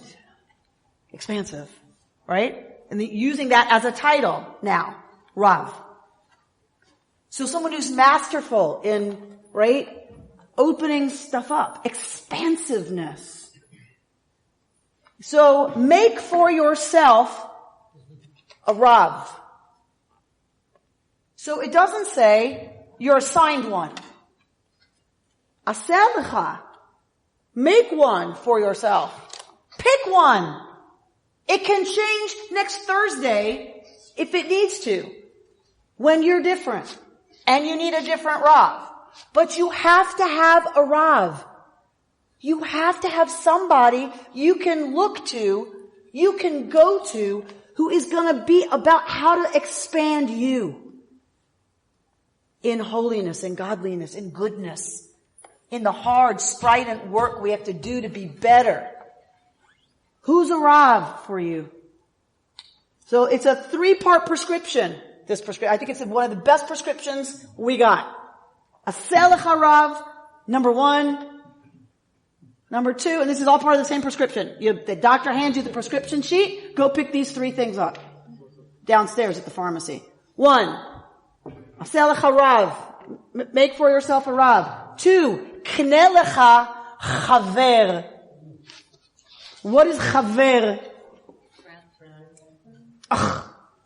expansive, right? And using that as a title now, Rav. So someone who's masterful in, right, opening stuff up, expansiveness. So make for yourself a Rav. So it doesn't say you're assigned one. Aseh lecha. Make one for yourself. Pick one. It can change next Thursday if it needs to, when you're different and you need a different Rav. But you have to have a Rav. You have to have somebody you can look to, you can go to, who is going to be about how to expand you in holiness, in godliness, in goodness, in the hard, strident work we have to do to be better. Who's a Rav for you? So it's a 3-part prescription. I think it's one of the best prescriptions we got. Aseh lecha Rav, number 1. Number 2, and this is all part of the same prescription. The doctor hands you the prescription sheet. Go pick these 3 things up downstairs at the pharmacy. 1, Aseh lecha Rav. Make for yourself a Rav. 2, Kneh lecha chaver. What is chaver?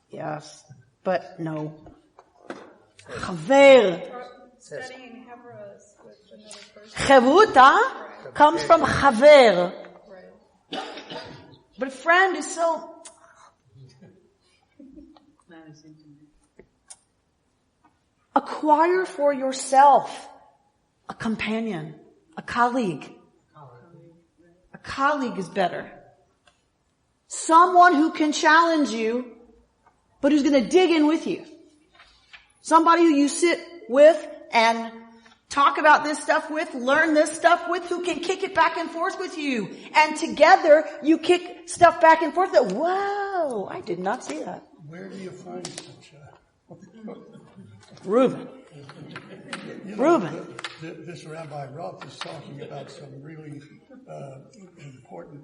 Yes, but no. Chaver. Studying Hebrews with another person. Chavruta comes from chaver. But friend is so... Acquire for yourself a companion, a colleague. A colleague is better. Someone who can challenge you, but who's going to dig in with you. Somebody who you sit with and talk about this stuff with, learn this stuff with, who can kick it back and forth with you. And together you kick stuff back and forth that, whoa, I did not see that. Where do you find such a... Reuben. Reuben. This Rabbi Roth is talking about some really important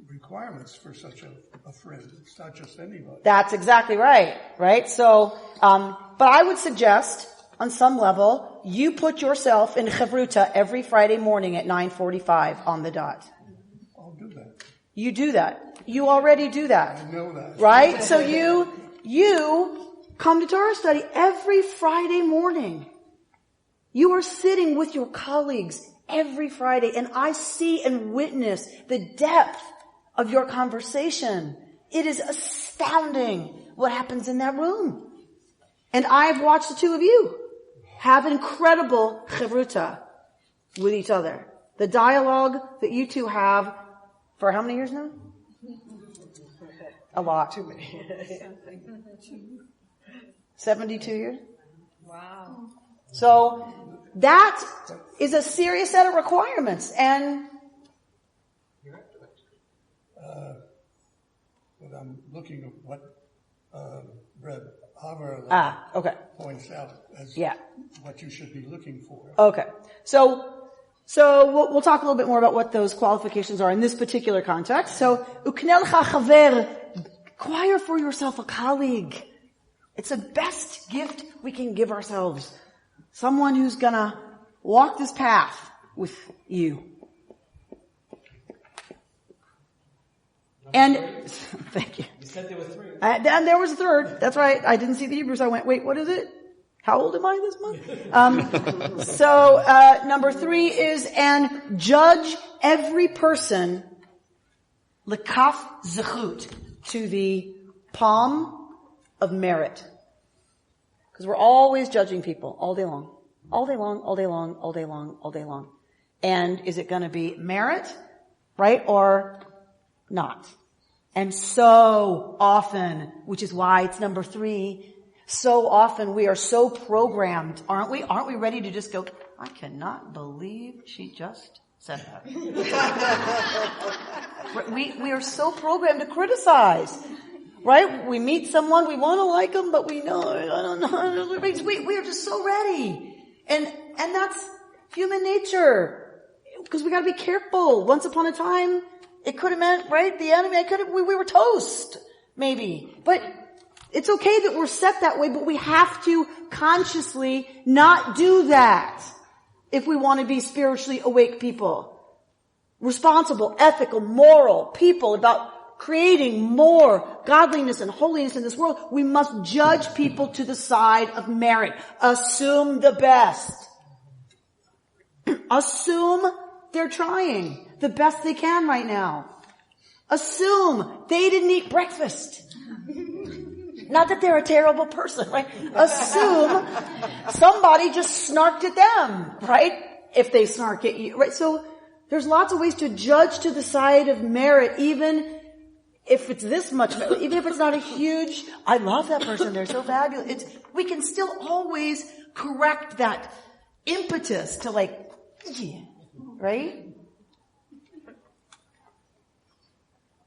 requirements for such a friend. It's not just anybody. That's exactly right, right? So, but I would suggest, on some level, you put yourself in Chavruta every Friday morning at 9:45 on the dot. I'll do that. You do that. You already do that. I know that. Right? So you come to Torah study every Friday morning. You are sitting with your colleagues every Friday, and I see and witness the depth of your conversation. It is astounding what happens in that room. And I've watched the two of you have incredible chavruta with each other. The dialogue that you two have for how many years now? A lot. Too many. 72 years? Wow. So that is a serious set of requirements. And but I'm looking at what Reb Haver points out as what you should be looking for. Okay. So we'll talk a little bit more about what those qualifications are in this particular context. So, ukneh lecha chaver, acquire for yourself a colleague. It's the best gift we can give ourselves. Someone who's gonna walk this path with you. And, thank you. You said there were 3. And there was a third. That's right. I didn't see the Hebrew, so I went, wait, what is it? How old am I this month? So, number 3 is, and judge every person, lekaf zechut, to the palm of merit. Because we're always judging people all day long. All day long, all day long, all day long, all day long. And is it going to be merit, right, or not? And so often, which is why it's number 3, so often we are so programmed, aren't we? Aren't we ready to just go, I cannot believe she just said that. We are so programmed to criticize. Right? We meet someone, we want to like them, but we know, I don't know. We are just so ready. And Human nature. Because we gotta be careful. Once upon a time, it could have meant, right, the enemy, we were toast. Maybe. But it's okay that we're set that way, but we have to consciously not do that if we want to be spiritually awake people. Responsible, ethical, moral people about creating more godliness and holiness in this world. We must judge people to the side of merit. Assume the best. Assume they're trying the best they can right now. Assume they didn't eat breakfast. Not that they're a terrible person, right? Assume somebody just snarked at them, right? If they snark at you, right? So there's lots of ways to judge to the side of merit, even if it's this much, even if it's not a huge, I love that person, they're so fabulous. We can still always correct that impetus to like, yeah, right?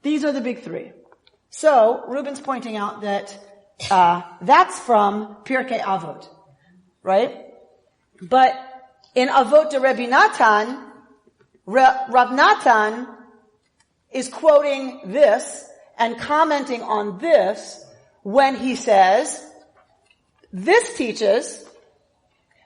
These are the big three. So, Reuben's pointing out that that's from Pirkei Avot, right? But in Avot de Rabbi Natan, Rav Natan is quoting this and commenting on this when he says, this teaches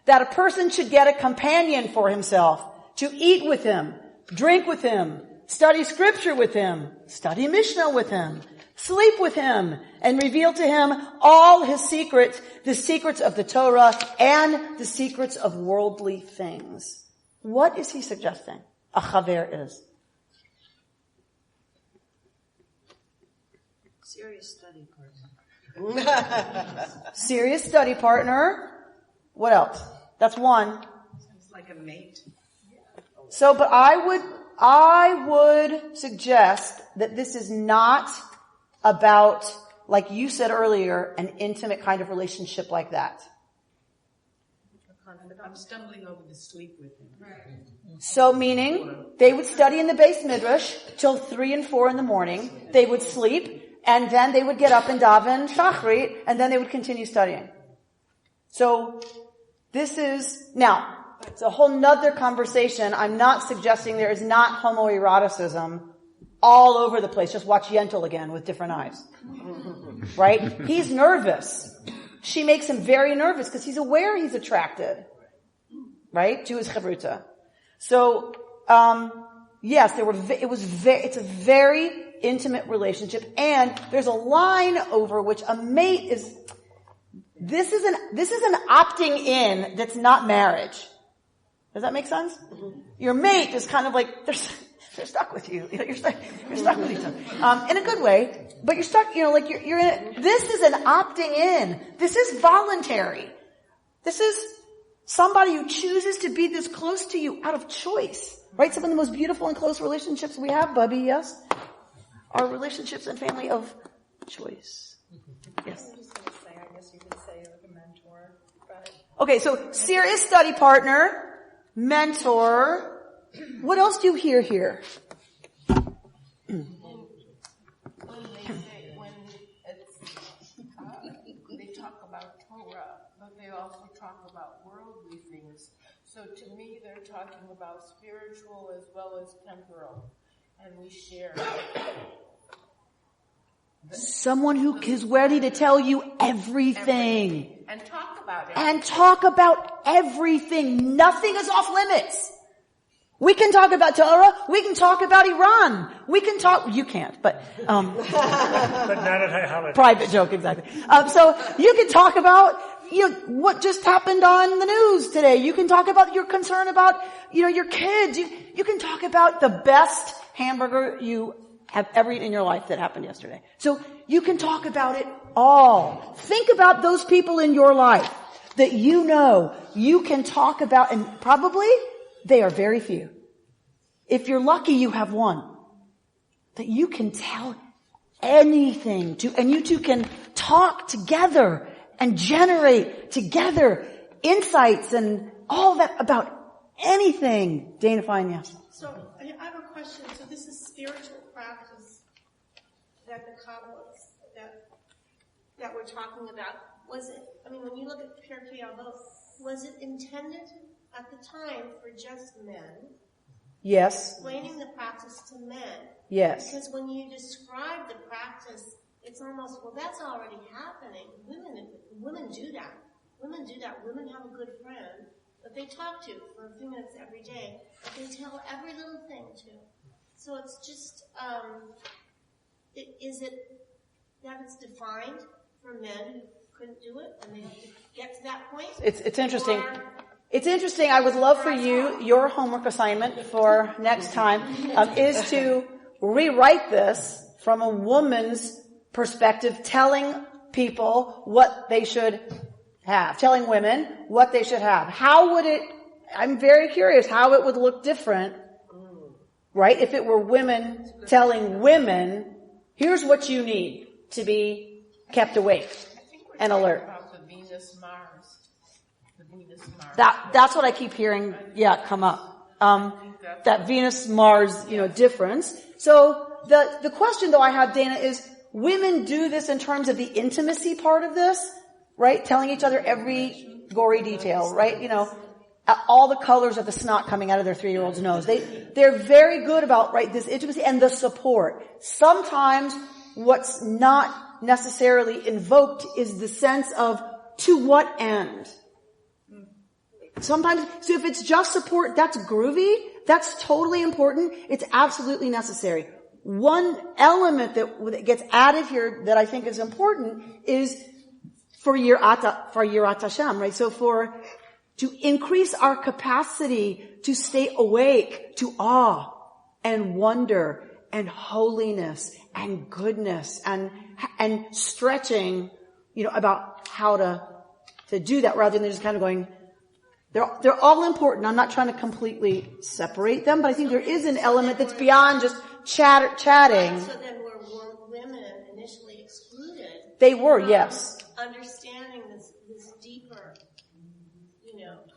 that a person should get a companion for himself, to eat with him, drink with him, study scripture with him, study Mishnah with him, sleep with him, and reveal to him all his secrets, the secrets of the Torah and the secrets of worldly things. What is he suggesting a chaver is? Serious study partner. Serious study partner. What else? That's one. It's like a mate. So, but I would suggest that this is not about, like you said earlier, an intimate kind of relationship like that. I'm stumbling over to sleep with him. So meaning, they would study in the Beis Midrash till 3 and 4 in the morning. They would sleep, and then they would get up and daven Shachrit, and then they would continue studying. So, this is, now, it's a whole nother conversation. I'm not suggesting there is not homoeroticism all over the place. Just watch Yentl again with different eyes. Right? He's nervous. She makes him very nervous because he's aware he's attracted. Right? To his chavruta. So, yes, it's a very intimate relationship, and there's a line over which a mate is, this is an opting in that's not marriage. Does that make sense? Mm-hmm. Your mate is kind of like, they're stuck with you. You're stuck with each other. In a good way, but you're stuck, like you're in it. This is an opting in. This is voluntary. This is somebody who chooses to be this close to you out of choice. Right? Some of the most beautiful and close relationships we have, Bubby, yes? Are relationships and family of choice. Yes. I'm just going to say, I guess you could say like a mentor. But okay, so serious study partner, mentor. What else do you hear here? They talk about Torah, but they also talk about worldly things. So to me, they're talking about spiritual as well as temporal, and we share. Someone who is ready to tell you everything. And talk about it. And talk about everything. Nothing is off limits. We can talk about Torah. We can talk about Iran. We can talk, you can't, but, but not at high holidays. Private joke, exactly. So you can talk about, what just happened on the news today. You can talk about your concern about, your kids. You can talk about the best hamburger you have ever eaten in your life that happened yesterday. So you can talk about it all. Think about those people in your life that you can talk about, and probably they are very few. If you're lucky, you have one that you can tell anything to, and you two can talk together and generate together insights and all that about anything. Dana Fine, yes. So I have a question. So this is spiritual practice that the Kabbalists that we're talking about. Was it? I mean, when you look at Pirkei Avot, was it intended at the time for just men. Yes. Explaining the practice to men. Yes. Because when you describe the practice, it's almost, well, that's already happening. Women do that. Women do that. Women have a good friend that they talk to for a few minutes every day, that they tell every little thing to. So it's just, is it that it's defined for men who couldn't do it and they get to that point? It's interesting. It's interesting. I would love for you, your homework assignment for next time, is to rewrite this from a woman's perspective, telling people what they should have, telling women what they should have. How would it, I'm very curious how it would look different, right? If it were women telling women, here's what you need to be kept awake and alert. About the Venus-Mars. That's what I keep hearing, come up. That Venus-Mars, difference. So the question though I have, Dana, is women do this in terms of the intimacy part of this, right? Telling each other every gory detail, right? All the colors of the snot coming out of their 3-year-old's nose. They're very good about, right, this intimacy and the support. Sometimes what's not necessarily invoked is the sense of to what end. Sometimes, so if it's just support, that's groovy. That's totally important. It's absolutely necessary. One element that gets added here that I think is important is for Yirat Hashem, right? So to increase our capacity to stay awake to awe and wonder and holiness and goodness and stretching, about how to do that rather than just kind of going, they're all important. I'm not trying to completely separate them, but I think there is an element that's beyond just chatting. So then were women initially excluded? They were, yes. Understanding this deeper,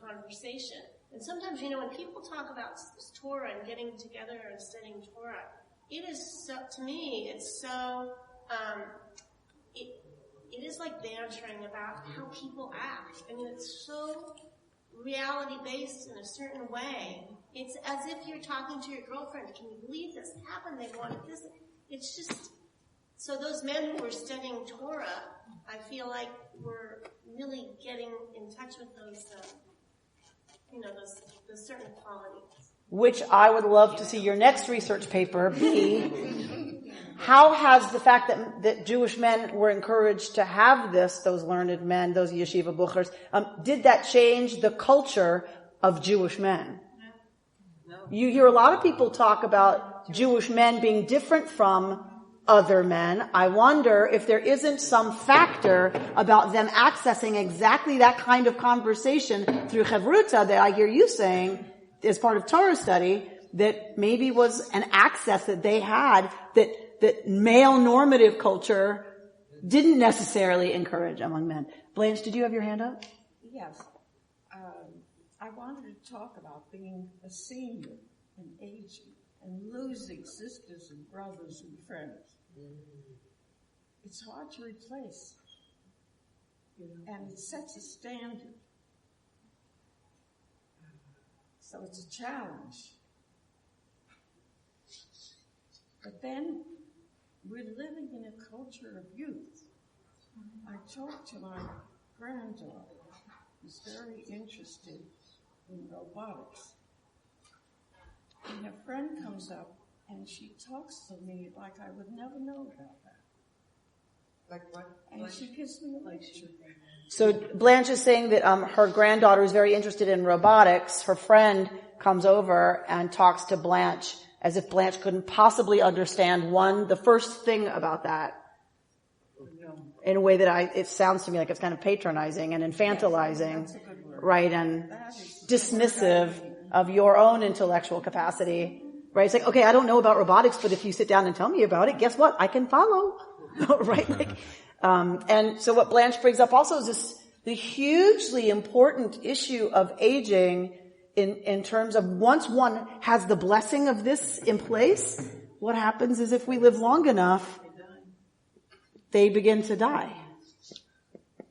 conversation. And sometimes, when people talk about Torah and getting together and studying Torah, it is so, to me, it's so, it is like bantering about how people act. I mean, it's so reality-based in a certain way. It's as if you're talking to your girlfriend. Can you believe this happened? They wanted this. It's just, so those men who were studying Torah, I feel like were really getting in touch with those, those certain qualities. Which I would love to see your next research paper be. How has the fact that Jewish men were encouraged to have those learned men, those yeshiva buchers, did that change the culture of Jewish men? No. You hear a lot of people talk about Jewish men being different from other men. I wonder if there isn't some factor about them accessing exactly that kind of conversation through Chavruta that I hear you saying as part of Torah study that maybe was an access that they had that male normative culture didn't necessarily encourage among men. Blanche, did you have your hand up? Yes. I wanted to talk about being a senior and aging and losing sisters and brothers and friends. It's hard to replace, and it sets a standard. So it's a challenge. But then we're living in a culture of youth. I talked to my granddaughter, who's very interested in robotics. And a friend comes up and she talks to me like I would never know about that. Like what? And she gives me a lecture. So Blanche is saying that her granddaughter is very interested in robotics. Her friend comes over and talks to Blanche as if Blanche couldn't possibly understand the first thing about that. In a way that it sounds to me like it's kind of patronizing and infantilizing, right, and dismissive of your own intellectual capacity, right? It's like, okay, I don't know about robotics, but if you sit down and tell me about it, guess what? I can follow, right? And so what Blanche brings up also is the hugely important issue of aging in terms of once one has the blessing of this in place, what happens is if we live long enough, they begin to die.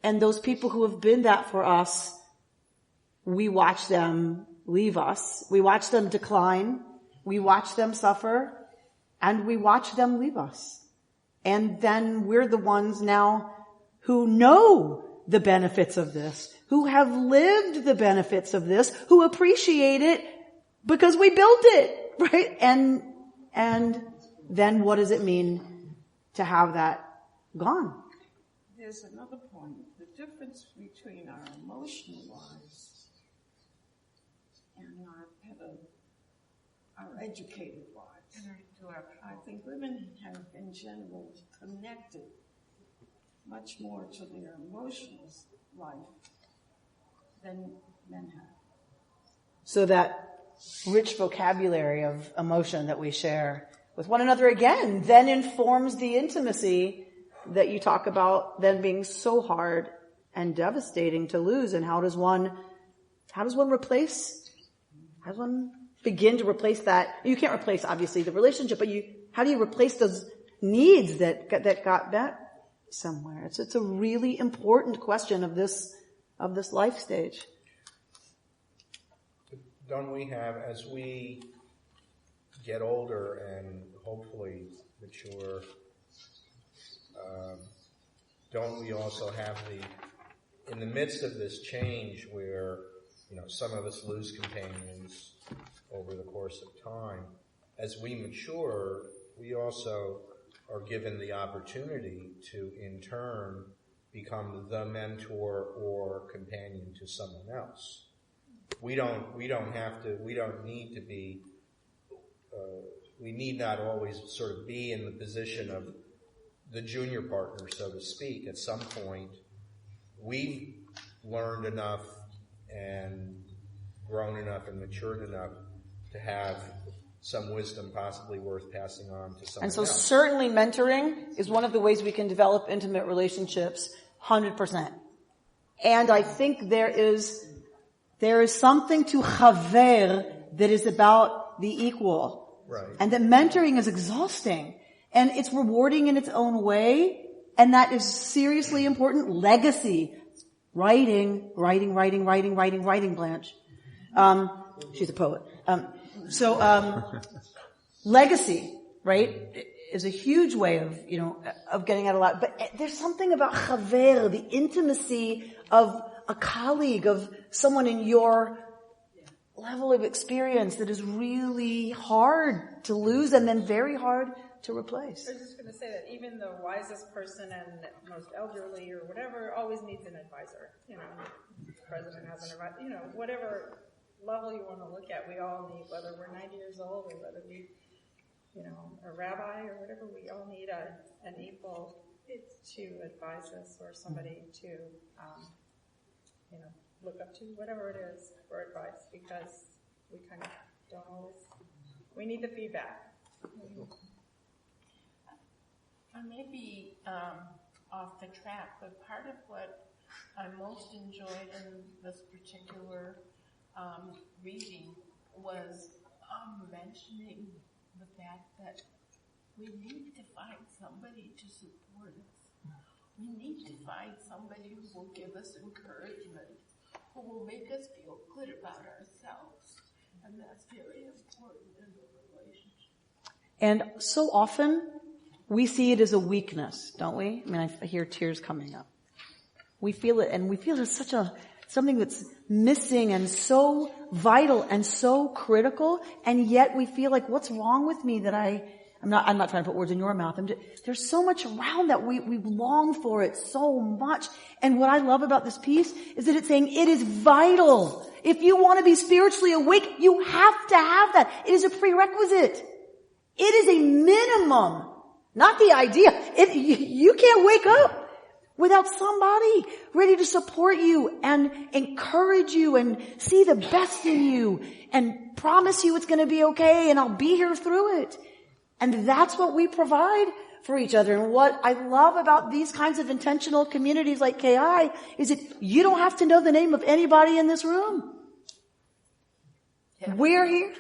And those people who have been that for us we watch them leave us. We watch them decline. We watch them suffer. And we watch them leave us. And then we're the ones now who know the benefits of this, who have lived the benefits of this, who appreciate it because we built it, right? And then what does it mean to have that gone? There's another point. The difference between our emotional lives and our educated lives. I think women have, in general, connected much more to their emotional life than men have. So that rich vocabulary of emotion that we share with one another again then informs the intimacy that you talk about then being so hard and devastating to lose. And how does one begin to replace that? You can't replace obviously the relationship, but how do you replace those needs that got met somewhere? It's a really important question of this life stage. Don't we have, as we get older and hopefully mature, don't we also have in the midst of this change where, some of us lose companions over the course of time, as we mature, we also are given the opportunity to, in turn, become the mentor or companion to someone else. We need not always sort of be in the position of the junior partner, so to speak. At some point, we've learned enough and grown enough and matured enough to have some wisdom possibly worth passing on to someone else. And so certainly mentoring is one of the ways we can develop intimate relationships, 100%. And I think there is something to chaver that is about the equal. Right. And that mentoring is exhausting. And it's rewarding in its own way. And that is seriously important. Legacy. Writing, Blanche. She's a poet. Legacy, right, is a huge way of getting at a lot. But there's something about chaver, the intimacy of a colleague, of someone in your level of experience that is really hard to lose and then very hard to replace. I was just going to say that even the wisest person and most elderly or whatever always needs an advisor. The president has an advisor. Whatever level you want to look at, we all need, whether we're 90 years old or whether we, a rabbi or whatever, we all need an equal to advise us or somebody to, look up to, whatever it is, for advice, because we kind of don't always, we need the feedback. I may be off the track, but part of what I most enjoyed in this particular reading was mentioning the fact that we need to find somebody to support us. We need to find somebody who will give us encouragement, who will make us feel good about ourselves. And that's very important in the relationship. And so often, we see it as a weakness, don't we? I mean, I hear tears coming up. We feel it, and we feel it's something that's missing and so vital and so critical, and yet we feel like, what's wrong with me that I'm not trying to put words in your mouth. There's so much around that we long for it so much. And what I love about this piece is that it's saying it is vital. If you want to be spiritually awake, you have to have that. It is a prerequisite. It is a minimum. Not the idea. You can't wake up without somebody ready to support you and encourage you and see the best in you and promise you it's going to be okay and I'll be here through it. And that's what we provide for each other. And what I love about these kinds of intentional communities like KI is that you don't have to know the name of anybody in this room. We're here.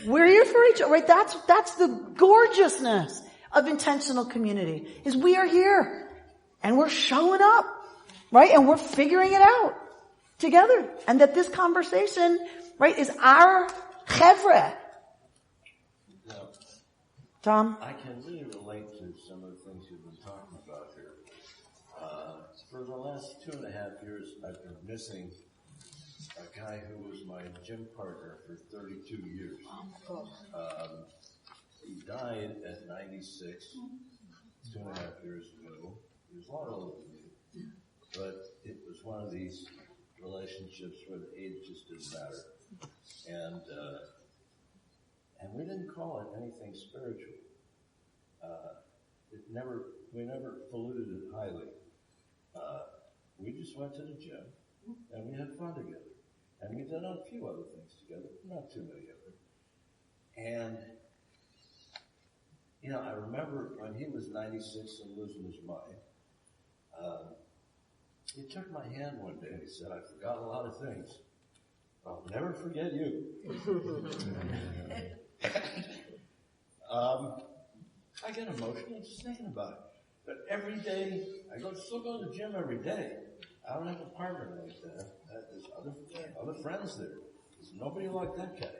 We're here for each other, right? That's the gorgeousness of intentional community, is we are here and we're showing up, right? And we're figuring it out. together. And that this conversation, right, is our chevra. Now, Tom? I can really relate to some of the things you've been talking about here. For the last 2.5 years, I've been missing a guy who was my gym partner for 32 years. He died at 96, 2.5 years ago. He was a lot older than me. But it was one of these relationships where the age just didn't matter. And we didn't call it anything spiritual. We never polluted it highly. We just went to the gym and we had fun together. And we did a few other things together, not too many of them. And, I remember when he was 96 and losing his mind, he took my hand one day and he said, "I forgot a lot of things. I'll never forget you." I get emotional just thinking about it. But every day, I still go to the gym every day. I don't have a partner like that. There's other friends there. There's nobody like that guy.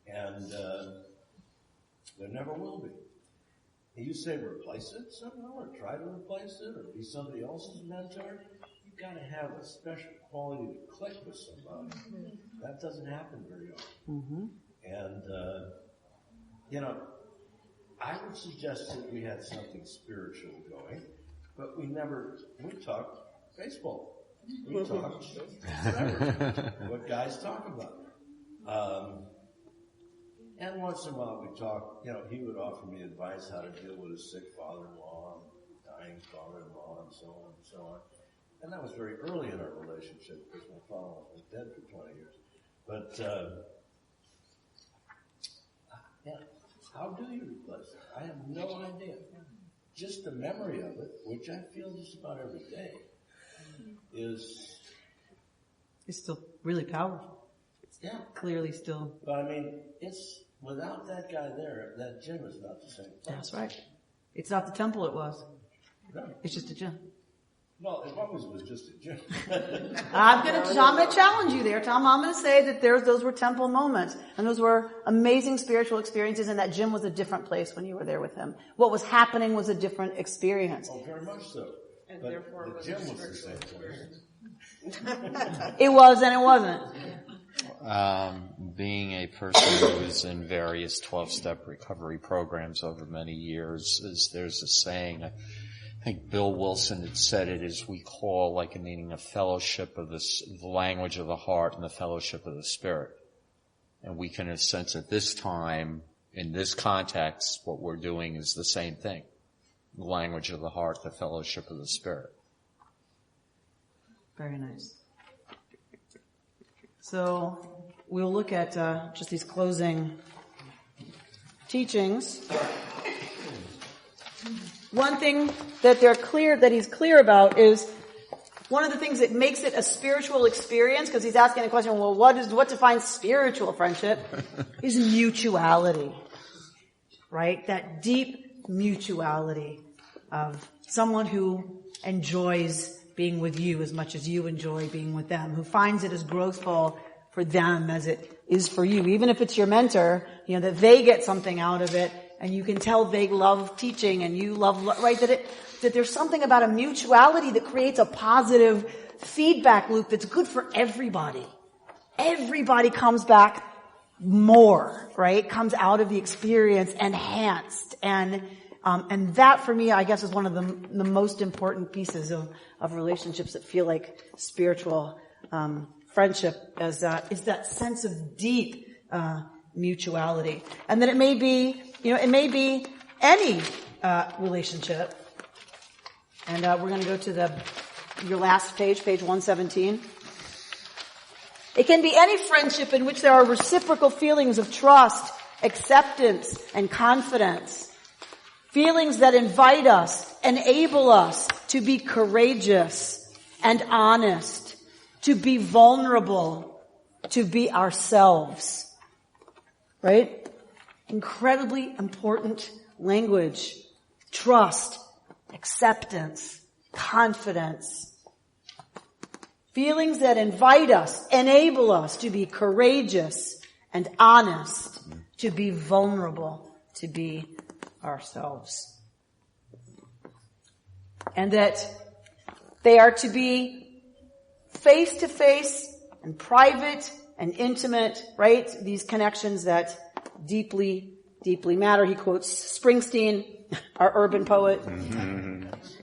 And there never will be. And you say replace it somehow, or try to replace it, or be somebody else's mentor. You've got to have a special quality to click with somebody. That doesn't happen very often. And, I would suggest that we had something spiritual going, but we talked baseball. We talked what guys talk about. And once in a while we talk, he would offer me advice how to deal with a sick father-in-law, dying father-in-law, and so on and so on. And that was very early in our relationship because my father-in-law was dead for 20 years. But, how do you replace it? I have no idea. Just the memory of it, which I feel just about every day, is... It's still really powerful. It's clearly still... But it's... Without that guy there, that gym is not the same place. That's right. It's not the temple it was. No. It's just a gym. Well, it always was just a gym. I'm gonna challenge you there, Tom. I'm gonna say that those were temple moments, and those were amazing spiritual experiences, and that gym was a different place when you were there with him. What was happening was a different experience. Oh, very much so. And but therefore the gym was the same place. It was and it wasn't. Being a person who is in various 12-step recovery programs over many years, there's a saying, I think Bill Wilson had said it, is we call a meaning a fellowship of the language of the heart and the fellowship of the spirit. And we can, in a sense, at this time, in this context, what we're doing is the same thing. The language of the heart, the fellowship of the spirit. Very nice. So we'll look at just these closing teachings. One thing that he's clear about is one of the things that makes it a spiritual experience, because he's asking the question, well, what defines spiritual friendship, is mutuality. Right? That deep mutuality of someone who enjoys being with you as much as you enjoy being with them, who finds it as growthful for them as it is for you. Even if it's your mentor, that they get something out of it, and you can tell they love teaching and you love, right, that there's something about a mutuality that creates a positive feedback loop that's good for everybody. Everybody comes back more, right? Comes out of the experience enhanced. And that for me, I guess, is one of the most important pieces of relationships that feel like spiritual, friendship is that sense of deep, mutuality. And that it may be any, relationship. And, we're going to go to your last page 117. It can be any friendship in which there are reciprocal feelings of trust, acceptance, and confidence. Feelings that invite us, enable us to be courageous and honest, to be vulnerable, to be ourselves. Right? Incredibly important language. Trust, acceptance, confidence. Feelings that invite us, enable us to be courageous and honest, to be vulnerable, to be ourselves. And that they are to be face to face and private and intimate, right? These connections that deeply, deeply matter. He quotes Springsteen, our urban poet.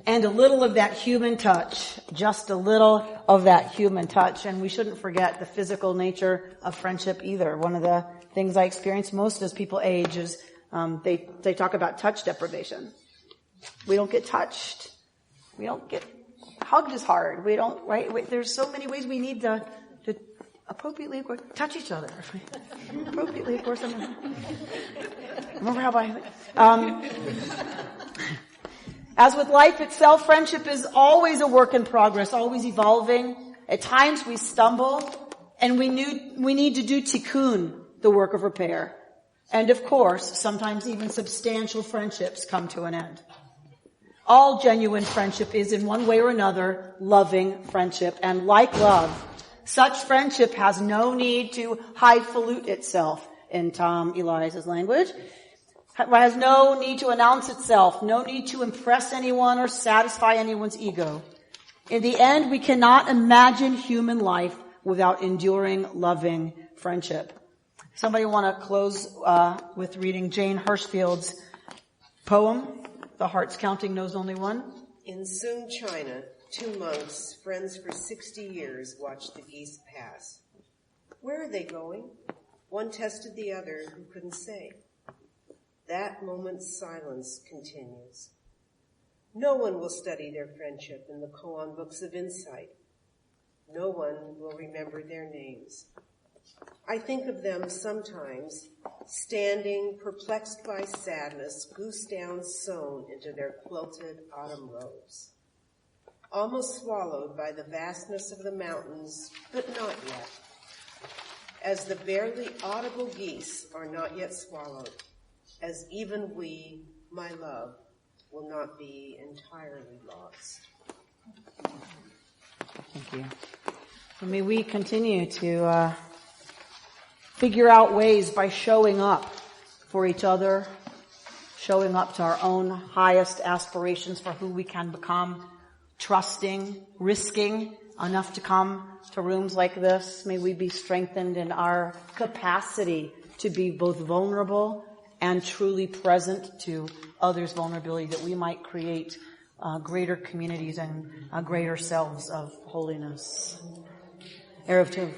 And a little of that human touch. Just a little of that human touch. And we shouldn't forget the physical nature of friendship either. One of the things I experience most as people age is they talk about touch deprivation. We don't get touched. We don't get hugged as hard. We don't, right? There's so many ways we need to appropriately, of course, touch each other. Appropriately, of course. Remember how as with life itself, friendship is always a work in progress, always evolving. At times we stumble, and we need to do tikkun, the work of repair. And of course, sometimes even substantial friendships come to an end. All genuine friendship is, in one way or another, loving friendship. And like love, such friendship has no need to highfalutin itself, in Tom Elias's language. Has no need to announce itself, no need to impress anyone or satisfy anyone's ego. In the end, we cannot imagine human life without enduring, loving friendship. Somebody want to close with reading Jane Hirschfield's poem, The Heart's Counting Knows Only One? In Sung, China, 2 monks, friends for 60 years, watched the geese pass. Where are they going? One tested the other, who couldn't say. That moment's silence continues. No one will study their friendship in the koan books of insight. No one will remember their names. I think of them sometimes, standing, perplexed by sadness, goose down sewn into their quilted autumn robes. Almost swallowed by the vastness of the mountains, but not yet. As the barely audible geese are not yet swallowed, as even we, my love, will not be entirely lost. Thank you. And may we continue to figure out ways by showing up for each other, showing up to our own highest aspirations for who we can become, trusting, risking enough to come to rooms like this. May we be strengthened in our capacity to be both vulnerable and truly present to others' vulnerability, that we might create greater communities and greater selves of holiness. Erev Tov.